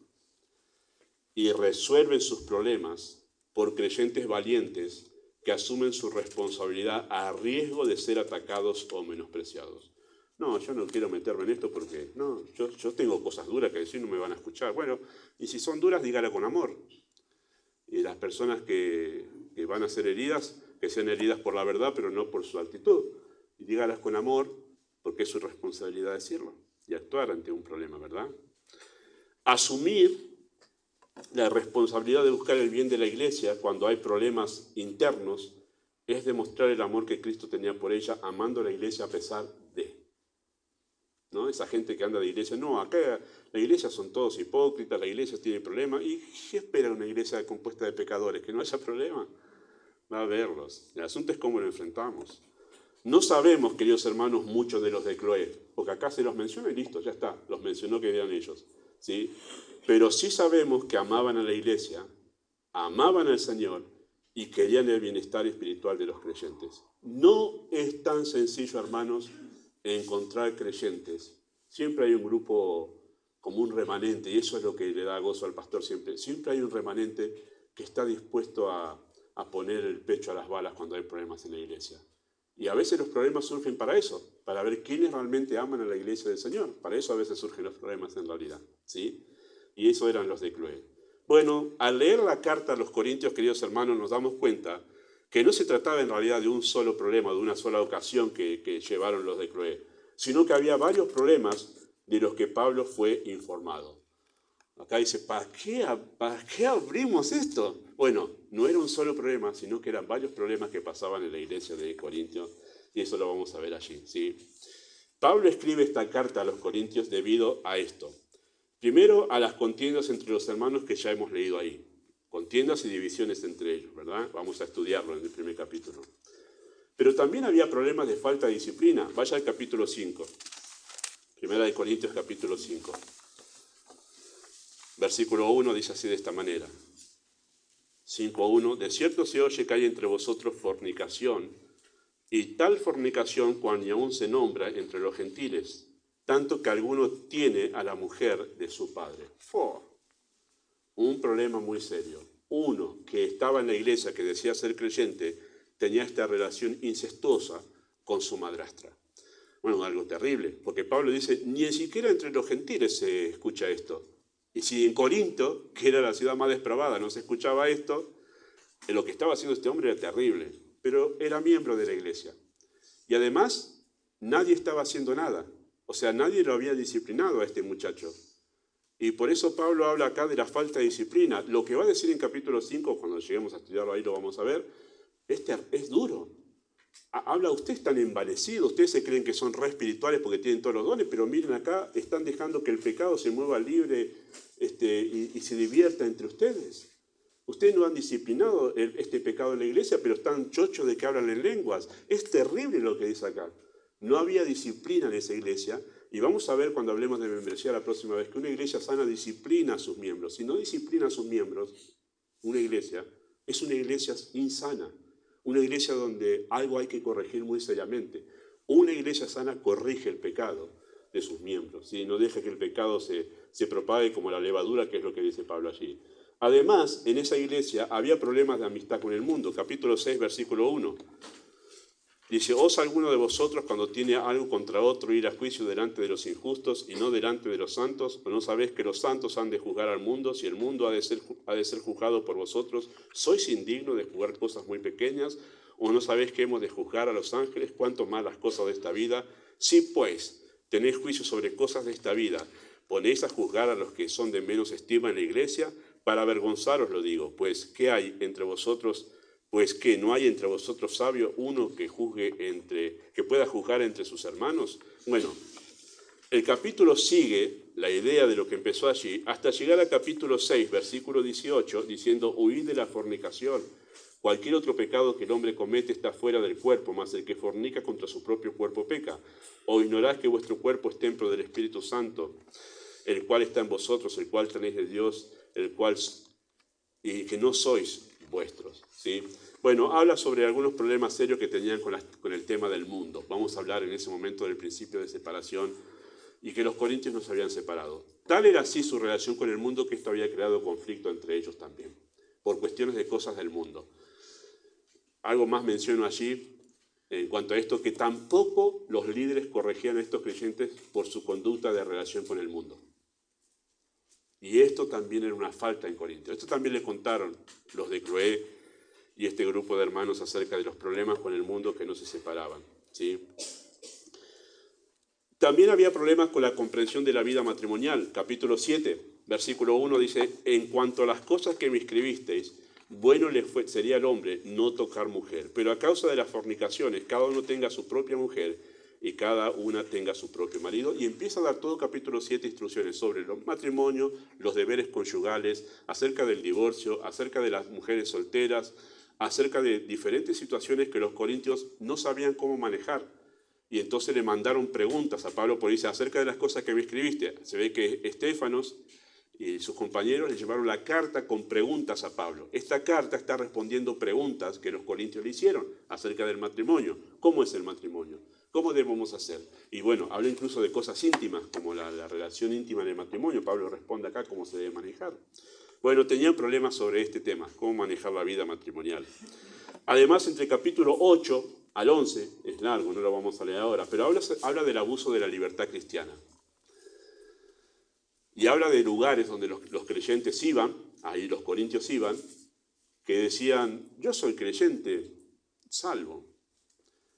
y resuelven sus problemas por creyentes valientes que asumen su responsabilidad a riesgo de ser atacados o menospreciados. No, yo no quiero meterme en esto porque yo tengo cosas duras que decir, no me van a escuchar. Bueno, y si son duras, dígala con amor. Y las personas que van a ser heridas, que sean heridas por la verdad, pero no por su actitud. Y dígalas con amor, porque es su responsabilidad decirlo y actuar ante un problema, ¿verdad? Asumir la responsabilidad de buscar el bien de la iglesia cuando hay problemas internos es demostrar el amor que Cristo tenía por ella, amando a la iglesia a pesar de. ¿No? Esa gente que anda de iglesia, no, acá la iglesia son todos hipócritas, la iglesia tiene problemas. ¿Y qué espera una iglesia compuesta de pecadores? ¿Que no haya problema? Va a haberlos. El asunto es cómo lo enfrentamos. No sabemos, queridos hermanos, muchos de los de Cloé, porque acá se los menciona y listo, ya está, los mencionó que eran ellos, ¿sí? Pero sí sabemos que amaban a la iglesia, amaban al Señor y querían el bienestar espiritual de los creyentes. No es tan sencillo, hermanos, encontrar creyentes. Siempre hay un grupo como un remanente, y eso es lo que le da gozo al pastor siempre. Siempre hay un remanente que está dispuesto a poner el pecho a las balas cuando hay problemas en la iglesia. Y a veces los problemas surgen para eso, para ver quiénes realmente aman a la iglesia del Señor. Para eso a veces surgen los problemas en realidad, ¿sí? Y eso eran los de Cloé. Bueno, al leer la carta a los Corintios, queridos hermanos, nos damos cuenta que no se trataba en realidad de un solo problema, de una sola ocasión que llevaron los de Cloé, sino que había varios problemas de los que Pablo fue informado. Acá dice, ¿para qué abrimos esto? Bueno, no era un solo problema, sino que eran varios problemas que pasaban en la iglesia de Corintios, y eso lo vamos a ver allí, ¿sí? Pablo escribe esta carta a los Corintios debido a esto. Primero, a las contiendas entre los hermanos que ya hemos leído ahí. Contiendas y divisiones entre ellos, ¿verdad? Vamos a estudiarlo en el primer capítulo. Pero también había problemas de falta de disciplina. Vaya al capítulo 5. Primera de Corintios, capítulo 5. Versículo 1 dice así de esta manera. 5:1. De cierto se oye que hay entre vosotros fornicación, y tal fornicación cual ni aún se nombra entre los gentiles, tanto que alguno tiene a la mujer de su padre. Un problema muy serio. Uno que estaba en la iglesia, que decía ser creyente, tenía esta relación incestuosa con su madrastra. Bueno, algo terrible, porque Pablo dice, ni siquiera entre los gentiles se escucha esto. Y si en Corinto, que era la ciudad más depravada, no se escuchaba esto, lo que estaba haciendo este hombre era terrible, pero era miembro de la iglesia. Y además, nadie estaba haciendo nada. O sea, nadie lo había disciplinado a este muchacho. Y por eso Pablo habla acá de la falta de disciplina. Lo que va a decir en capítulo 5, cuando lleguemos a estudiarlo ahí lo vamos a ver, es duro. Habla, ustedes están envanecidos, ustedes se creen que son re espirituales porque tienen todos los dones, pero miren acá, están dejando que el pecado se mueva libre y se divierta entre ustedes. Ustedes no han disciplinado este pecado en la iglesia, pero están chochos de que hablan en lenguas. Es terrible lo que dice acá. No había disciplina en esa iglesia, y vamos a ver cuando hablemos de membresía la próxima vez, que una iglesia sana disciplina a sus miembros. Si no disciplina a sus miembros, una iglesia es una iglesia insana. Una iglesia donde algo hay que corregir muy seriamente. Una iglesia sana corrige el pecado de sus miembros, ¿sí? No deja que el pecado se propague como la levadura, que es lo que dice Pablo allí. Además, en esa iglesia había problemas de amistad con el mundo. Capítulo 6, versículo 1. Dice, ¿osa alguno de vosotros cuando tiene algo contra otro ir a juicio delante de los injustos y no delante de los santos? ¿O no sabéis que los santos han de juzgar al mundo? Si el mundo ha de ser juzgado por vosotros, ¿sois indignos de juzgar cosas muy pequeñas? ¿O no sabéis que hemos de juzgar a los ángeles? ¿Cuánto más las cosas de esta vida? Si pues tenéis juicio sobre cosas de esta vida, ponéis a juzgar a los que son de menos estima en la iglesia, para avergonzaros lo digo, pues ¿qué hay entre vosotros? Pues que no hay entre vosotros sabio uno que pueda juzgar entre sus hermanos. Bueno, el capítulo sigue la idea de lo que empezó allí hasta llegar al capítulo 6, versículo 18, diciendo, huid de la fornicación. Cualquier otro pecado que el hombre comete está fuera del cuerpo, mas el que fornica contra su propio cuerpo peca. ¿O ignoráis que vuestro cuerpo es templo del Espíritu Santo, el cual está en vosotros, el cual tenéis de Dios, y que no sois vuestros? ¿Sí? Bueno, habla sobre algunos problemas serios que tenían con el tema del mundo. Vamos a hablar en ese momento del principio de separación y que los corintios no se habían separado. Tal era así su relación con el mundo que esto había creado conflicto entre ellos también, por cuestiones de cosas del mundo. Algo más menciono allí en cuanto a esto, que tampoco los líderes corregían a estos creyentes por su conducta de relación con el mundo. Y esto también era una falta en Corinto. Esto también le contaron los de Cloé y este grupo de hermanos acerca de los problemas con el mundo que no se separaban, ¿sí? También había problemas con la comprensión de la vida matrimonial. Capítulo 7, versículo 1 dice, en cuanto a las cosas que me escribisteis, bueno sería al hombre no tocar mujer, pero a causa de las fornicaciones, cada uno tenga su propia mujer y cada una tenga su propio marido. Y empieza a dar todo capítulo 7 instrucciones sobre los matrimonios, los deberes conyugales, acerca del divorcio, acerca de las mujeres solteras, acerca de diferentes situaciones que los corintios no sabían cómo manejar. Y entonces le mandaron preguntas a Pablo, por dice, acerca de las cosas que me escribiste. Se ve que Estéfanos y sus compañeros le llevaron la carta con preguntas a Pablo. Esta carta está respondiendo preguntas que los corintios le hicieron acerca del matrimonio. ¿Cómo es el matrimonio? ¿Cómo debemos hacer? Y bueno, habla incluso de cosas íntimas, como la relación íntima en el matrimonio. Pablo responde acá cómo se debe manejar. Bueno, tenían problemas sobre este tema, cómo manejar la vida matrimonial. Además, entre capítulo 8 al 11, es largo, no lo vamos a leer ahora, pero habla del abuso de la libertad cristiana. Y habla de lugares donde los creyentes iban, ahí los corintios iban, que decían, yo soy creyente, salvo.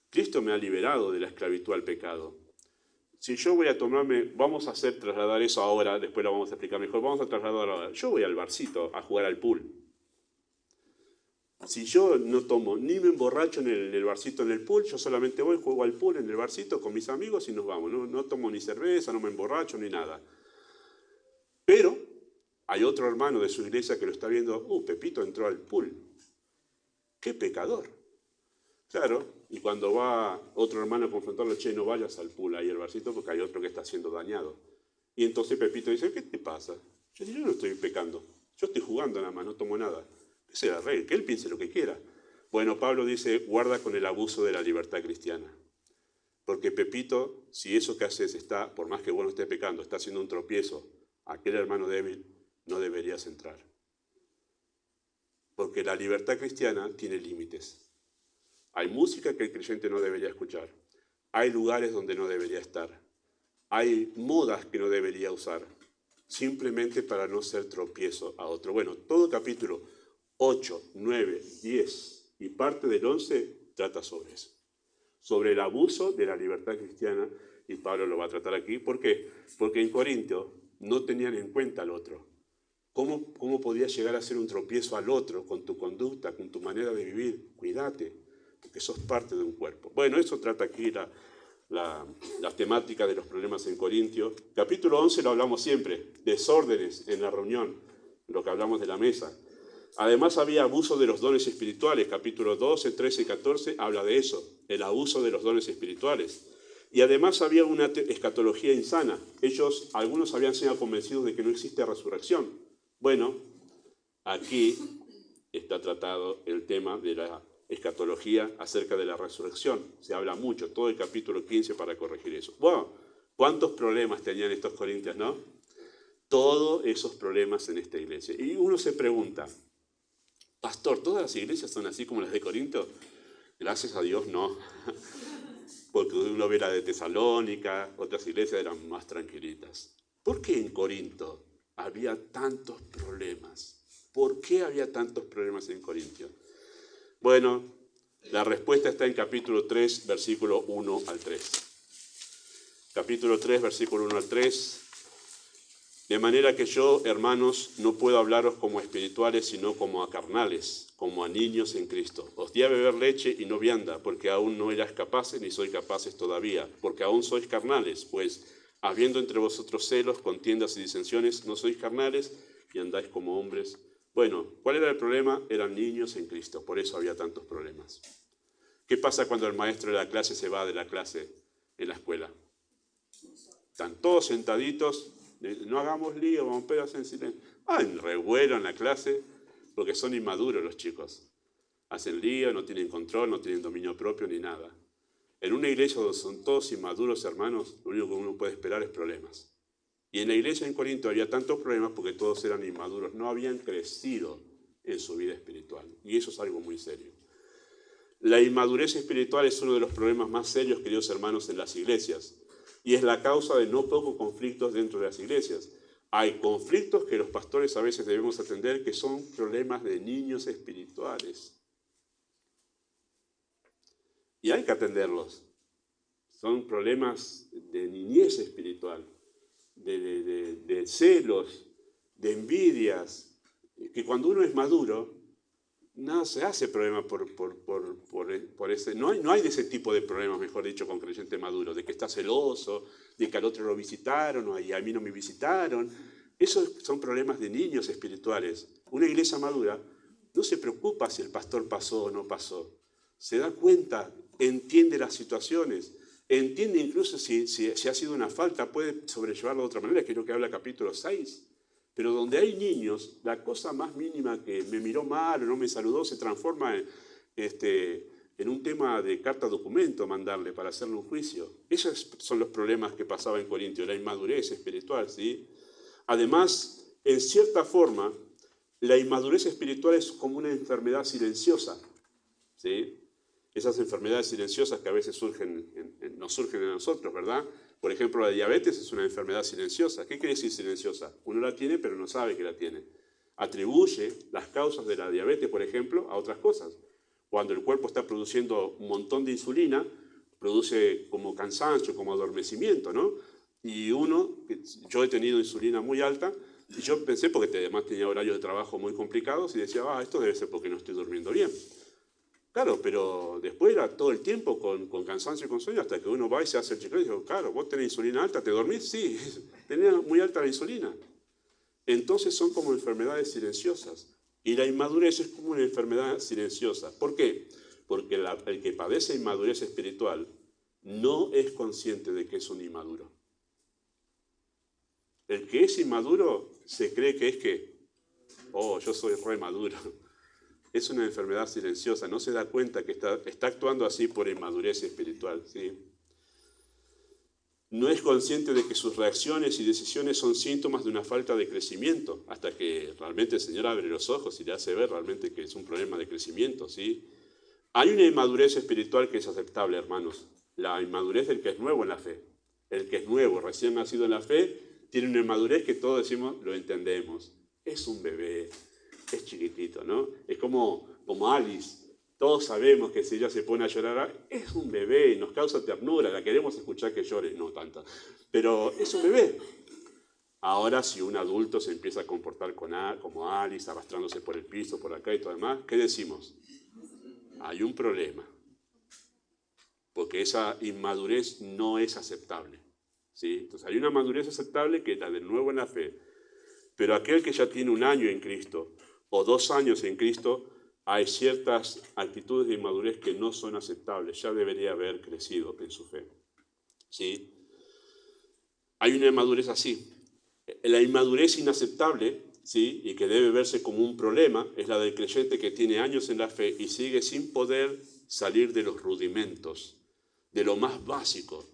Cristo me ha liberado de la esclavitud al pecado. si yo voy a tomarme, vamos a hacer trasladar eso ahora, después lo vamos a explicar mejor, vamos a trasladar ahora. Yo voy al barcito a jugar al pool. Si yo no tomo ni me emborracho en el barcito en el pool, yo solamente voy, juego al pool en el barcito con mis amigos y nos vamos. No tomo ni cerveza, no me emborracho ni nada. Pero hay otro hermano de su iglesia que lo está viendo, Pepito entró al pool. ¡Qué pecador! Claro, y cuando va otro hermano a confrontarlo, che, no vayas al pool ahí al barcito porque hay otro que está siendo dañado. Y entonces Pepito dice, ¿qué te pasa? Yo no estoy pecando, yo estoy jugando nada más, no tomo nada. Ese es el rey, que él piense lo que quiera. Bueno, Pablo dice, guarda con el abuso de la libertad cristiana. Porque Pepito, si eso que haces está, por más que vos no estés pecando, está haciendo un tropiezo a aquel hermano débil, no deberías entrar. Porque la libertad cristiana tiene límites. Hay música que el creyente no debería escuchar. Hay lugares donde no debería estar. Hay modas que no debería usar. Simplemente para no ser tropiezo a otro. Bueno, todo capítulo 8, 9, 10 y parte del 11 trata sobre eso. Sobre el abuso de la libertad cristiana, y Pablo lo va a tratar aquí. ¿Por qué? Porque en Corinto no tenían en cuenta al otro. ¿Cómo podías llegar a ser un tropiezo al otro con tu conducta, con tu manera de vivir? Cuídate, porque sos parte de un cuerpo. Bueno, eso trata aquí la temática de los problemas en Corintio. Capítulo 11 lo hablamos siempre, desórdenes en la reunión, lo que hablamos de la mesa. Además había abuso de los dones espirituales. Capítulo 12, 13 y 14 habla de eso, el abuso de los dones espirituales. Y además había una escatología insana. Algunos habían sido convencidos de que no existe resurrección. Bueno, aquí está tratado el tema de la escatología acerca de la resurrección. Se habla mucho, todo el capítulo 15 para corregir eso. Bueno, ¿cuántos problemas tenían estos corintios, no? Todos esos problemas en esta iglesia. Y uno se pregunta, pastor, ¿todas las iglesias son así como las de Corinto? Gracias a Dios, no. Porque uno ve la de Tesalónica, otras iglesias eran más tranquilitas. ¿Por qué en Corinto había tantos problemas? ¿Por qué había tantos problemas en Corinto? Bueno, la respuesta está en capítulo 3, versículo 1 al 3. Capítulo 3, versículo 1 al 3. De manera que yo, hermanos, no puedo hablaros como a espirituales, sino como a carnales, como a niños en Cristo. Os di a beber leche y no vianda, porque aún no eras capaces, ni sois capaces todavía, porque aún sois carnales, pues, habiendo entre vosotros celos, contiendas y disensiones, no sois carnales y andáis como hombres. Bueno, ¿cuál era el problema? Eran niños en Cristo, por eso había tantos problemas. ¿Qué pasa cuando el maestro de la clase se va de la clase en la escuela? Están todos sentaditos, no hagamos lío, vamos a hacer en silencio. Revuelo en la clase, porque son inmaduros los chicos. Hacen lío, no tienen control, no tienen dominio propio ni nada. En una iglesia donde son todos inmaduros, hermanos, lo único que uno puede esperar es problemas. Y en la iglesia en Corinto había tantos problemas porque todos eran inmaduros, no habían crecido en su vida espiritual. Y eso es algo muy serio. La inmadurez espiritual es uno de los problemas más serios, queridos hermanos, en las iglesias. Y es la causa de no pocos conflictos dentro de las iglesias. Hay conflictos que los pastores a veces debemos atender que son problemas de niños espirituales. Y hay que atenderlos. Son problemas de niñez espiritual, de celos, de envidias, que cuando uno es maduro, no se hace problema por ese. No hay de ese tipo de problemas, mejor dicho, con creyente maduro, de que está celoso, de que al otro lo visitaron y a mí no me visitaron. Esos son problemas de niños espirituales. Una iglesia madura no se preocupa si el pastor pasó o no pasó. Se da cuenta, entiende las situaciones, entiende incluso si ha sido una falta, puede sobrellevarlo de otra manera, que es lo que habla capítulo 6. Pero donde hay niños, la cosa más mínima que me miró mal o no me saludó se transforma en un tema de carta documento mandarle para hacerle un juicio. Esos son los problemas que pasaba en Corintio, la inmadurez espiritual, ¿sí? Además, en cierta forma, la inmadurez espiritual es como una enfermedad silenciosa, ¿sí? Esas enfermedades silenciosas que a veces nos surgen en nosotros, ¿verdad? Por ejemplo, la diabetes es una enfermedad silenciosa. ¿Qué quiere decir silenciosa? Uno la tiene, pero no sabe que la tiene. Atribuye las causas de la diabetes, por ejemplo, a otras cosas. Cuando el cuerpo está produciendo un montón de insulina, produce como cansancio, como adormecimiento, ¿no? Y yo he tenido insulina muy alta, y yo pensé, porque además tenía horarios de trabajo muy complicados, y decía, esto debe ser porque no estoy durmiendo bien. Claro, pero después era todo el tiempo con cansancio y con sueño, hasta que uno va y se hace el chequeo y dice, claro, vos tenés insulina alta, ¿te dormís? Sí, tenía muy alta la insulina. Entonces son como enfermedades silenciosas. Y la inmadurez es como una enfermedad silenciosa. ¿Por qué? Porque el que padece inmadurez espiritual no es consciente de que es un inmaduro. El que es inmaduro se cree que es yo soy re maduro. Es una enfermedad silenciosa, no se da cuenta que está actuando así por inmadurez espiritual, ¿sí? No es consciente de que sus reacciones y decisiones son síntomas de una falta de crecimiento, hasta que realmente el Señor abre los ojos y le hace ver realmente que es un problema de crecimiento, ¿sí? Hay una inmadurez espiritual que es aceptable, hermanos. La inmadurez del que es nuevo en la fe. El que es nuevo, recién nacido en la fe, tiene una inmadurez que todos decimos, lo entendemos. Es un bebé, es chiquitito, ¿no? Es como Alice. Todos sabemos que si ella se pone a llorar, es un bebé, nos causa ternura, la queremos escuchar que llore, no tanta, pero es un bebé. Ahora, si un adulto se empieza a comportar como Alice, arrastrándose por el piso, por acá y todo demás, ¿qué decimos? Hay un problema, porque esa inmadurez no es aceptable, ¿sí? Entonces hay una madurez aceptable que es la del nuevo en la fe, pero aquel que ya tiene 1 año en Cristo o 2 años en Cristo, hay ciertas actitudes de inmadurez que no son aceptables, ya debería haber crecido en su fe, ¿sí? Hay una inmadurez así. La inmadurez inaceptable, ¿sí?, y que debe verse como un problema, es la del creyente que tiene años en la fe y sigue sin poder salir de los rudimentos, de lo más básico.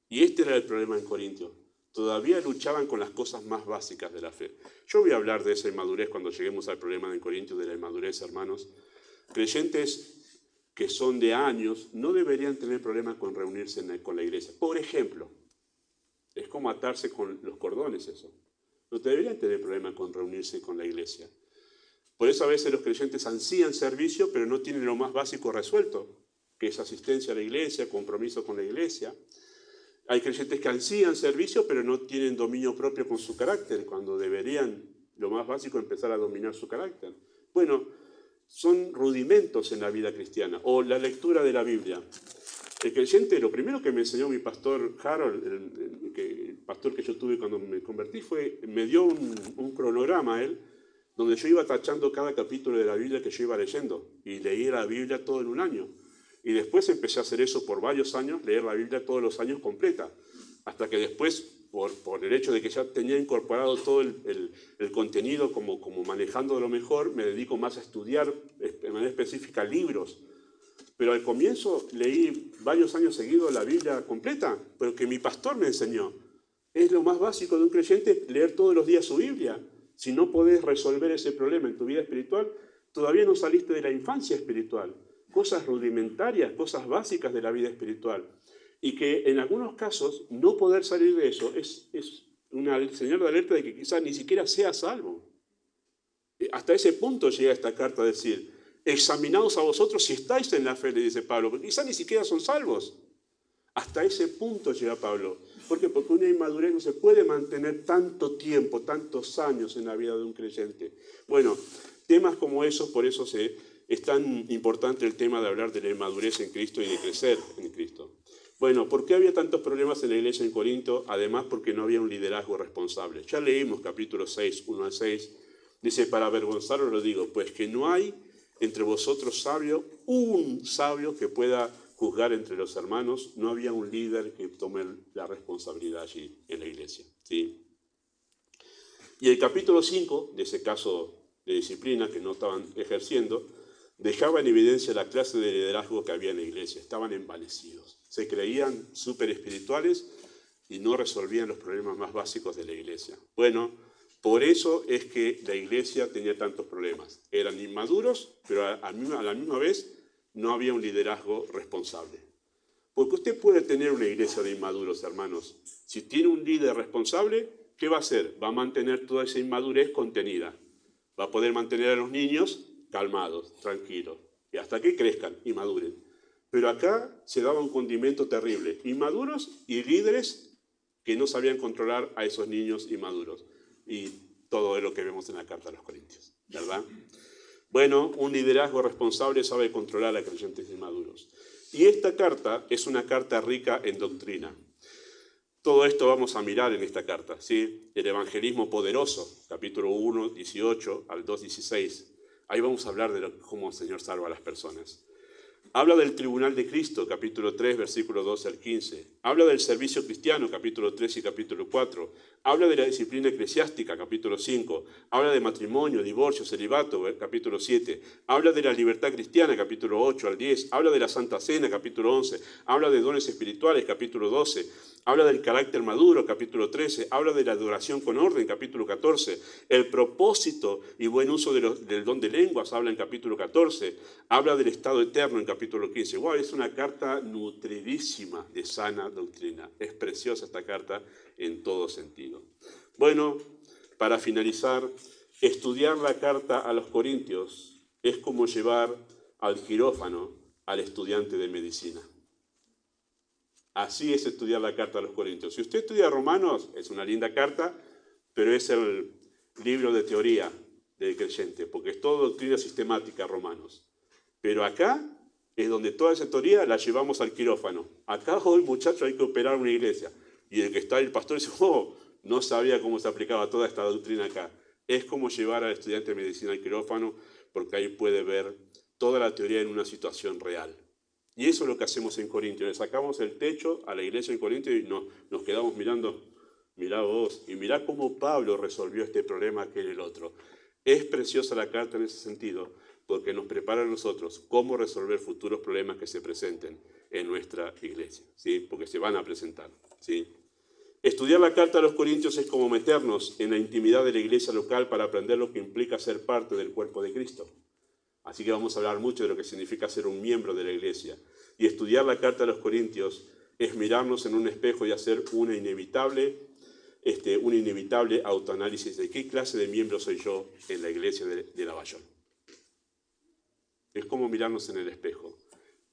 Y este era el problema en Corintios. Todavía luchaban con las cosas más básicas de la fe. Yo voy a hablar de esa inmadurez cuando lleguemos al problema de Corintios, de la inmadurez, hermanos. Creyentes que son de años no deberían tener problemas con reunirse con la iglesia. Por ejemplo, es como atarse con los cordones eso. No deberían tener problema con reunirse con la iglesia. Por eso a veces los creyentes ansían servicio, pero no tienen lo más básico resuelto, que es asistencia a la iglesia, compromiso con la iglesia. Hay creyentes que ansían servicio, pero no tienen dominio propio con su carácter, cuando deberían, lo más básico, empezar a dominar su carácter. Bueno, son rudimentos en la vida cristiana, o la lectura de la Biblia. El creyente, lo primero que me enseñó mi pastor Harold, el pastor que yo tuve cuando me convertí, me dio un cronograma él, donde yo iba tachando cada capítulo de la Biblia que yo iba leyendo, y leía la Biblia todo en 1 año. Y después empecé a hacer eso por varios años, leer la Biblia todos los años completa, hasta que después, por el hecho de que ya tenía incorporado todo el contenido como manejándolo mejor, me dedico más a estudiar de manera específica libros. Pero al comienzo leí varios años seguidos la Biblia completa, pero que mi pastor me enseñó. Es lo más básico de un creyente, leer todos los días su Biblia. Si no podés resolver ese problema en tu vida espiritual, todavía no saliste de la infancia espiritual. Cosas rudimentarias, cosas básicas de la vida espiritual. Y que en algunos casos no poder salir de eso es una señal de alerta de que quizás ni siquiera sea salvo. Hasta ese punto llega esta carta a decir, examinaos a vosotros si estáis en la fe, le dice Pablo, porque quizás ni siquiera son salvos. Hasta ese punto llega Pablo. ¿Por qué? Porque una inmadurez no se puede mantener tanto tiempo, tantos años en la vida de un creyente. Bueno, temas como esos, por eso es tan importante el tema de hablar de la inmadurez en Cristo y de crecer en Cristo. Bueno, ¿por qué había tantos problemas en la iglesia en Corinto? Además, porque no había un liderazgo responsable. Ya leímos capítulo 6, 1 al 6. Dice, para avergonzaros lo digo, pues que no hay entre vosotros un sabio que pueda juzgar entre los hermanos. No había un líder que tome la responsabilidad allí en la iglesia, ¿sí? Y el capítulo 5, de ese caso de disciplina que no estaban ejerciendo, dejaba en evidencia la clase de liderazgo que había en la iglesia. Estaban envanecidos, se creían súper espirituales y no resolvían los problemas más básicos de la iglesia. Bueno, por eso es que la iglesia tenía tantos problemas. Eran inmaduros, pero a la misma vez no había un liderazgo responsable. Porque usted puede tener una iglesia de inmaduros, hermanos. Si tiene un líder responsable, ¿qué va a hacer? Va a mantener toda esa inmadurez contenida. Va a poder mantener a los niños calmados, tranquilos, y hasta que crezcan y maduren. Pero acá se daba un condimento terrible. Inmaduros y líderes que no sabían controlar a esos niños inmaduros. Y todo es lo que vemos en la carta a los Corintios, ¿verdad? Bueno, un liderazgo responsable sabe controlar a creyentes inmaduros. Y esta carta es una carta rica en doctrina. Todo esto vamos a mirar en esta carta, ¿sí? El evangelismo poderoso, capítulo 1, 18 al 2, 16. Ahí vamos a hablar de cómo el Señor salva a las personas. Habla del tribunal de Cristo, capítulo 3, versículo 12 al 15. Habla del servicio cristiano, capítulo 3 y capítulo 4. Habla de la disciplina eclesiástica, capítulo 5. Habla de matrimonio, divorcio, celibato, capítulo 7. Habla de la libertad cristiana, capítulo 8 al 10. Habla de la Santa Cena, capítulo 11. Habla de dones espirituales, capítulo 12. Habla del carácter maduro, capítulo 13. Habla de la adoración con orden, capítulo 14. El propósito y buen uso del don de lenguas, habla en capítulo 14. Habla del estado eterno en capítulo 15. Wow, es una carta nutridísima de sana doctrina. Es preciosa esta carta en todo sentido. Bueno, para finalizar, estudiar la carta a los Corintios es como llevar al quirófano al estudiante de medicina. Así es estudiar la carta a los Corintios. Si usted estudia Romanos, es una linda carta, pero es el libro de teoría del creyente, porque es toda doctrina sistemática, Romanos. Pero acá es donde toda esa teoría la llevamos al quirófano. Acá hoy, muchachos, hay que operar una iglesia. Y el que está el pastor dice, oh, no sabía cómo se aplicaba toda esta doctrina acá. Es como llevar al estudiante de medicina al quirófano, porque ahí puede ver toda la teoría en una situación real. Y eso es lo que hacemos en Corintios. Le sacamos el techo a la iglesia en Corintios y nos quedamos mirando, mirá vos, y mirá cómo Pablo resolvió este problema, aquel y el otro. Es preciosa la carta en ese sentido, porque nos prepara a nosotros cómo resolver futuros problemas que se presenten en nuestra iglesia, ¿sí? Porque se van a presentar, ¿sí? Estudiar la carta a los Corintios es como meternos en la intimidad de la iglesia local para aprender lo que implica ser parte del cuerpo de Cristo. Así que vamos a hablar mucho de lo que significa ser un miembro de la iglesia. Y estudiar la carta a los Corintios es mirarnos en un espejo y hacer un inevitable autoanálisis de qué clase de miembro soy yo en la iglesia de Lavallol. Es como mirarnos en el espejo.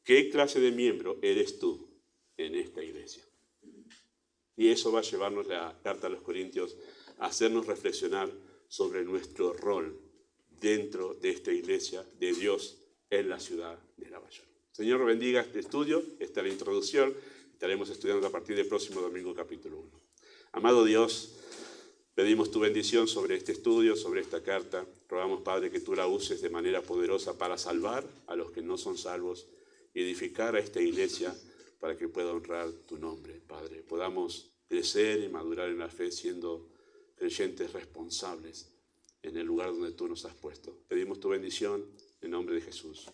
¿Qué clase de miembro eres tú en esta iglesia? Y eso va a llevarnos la carta a los Corintios a hacernos reflexionar sobre nuestro rol dentro de esta iglesia de Dios en la ciudad de Lavallol. Señor, bendiga este estudio, esta es la introducción. Estaremos estudiando a partir del próximo domingo, capítulo 1. Amado Dios, pedimos tu bendición sobre este estudio, sobre esta carta. Rogamos, Padre, que tú la uses de manera poderosa para salvar a los que no son salvos y edificar a esta iglesia para que pueda honrar tu nombre, Padre. Podamos crecer y madurar en la fe siendo creyentes responsables en el lugar donde tú nos has puesto. Pedimos tu bendición en nombre de Jesús.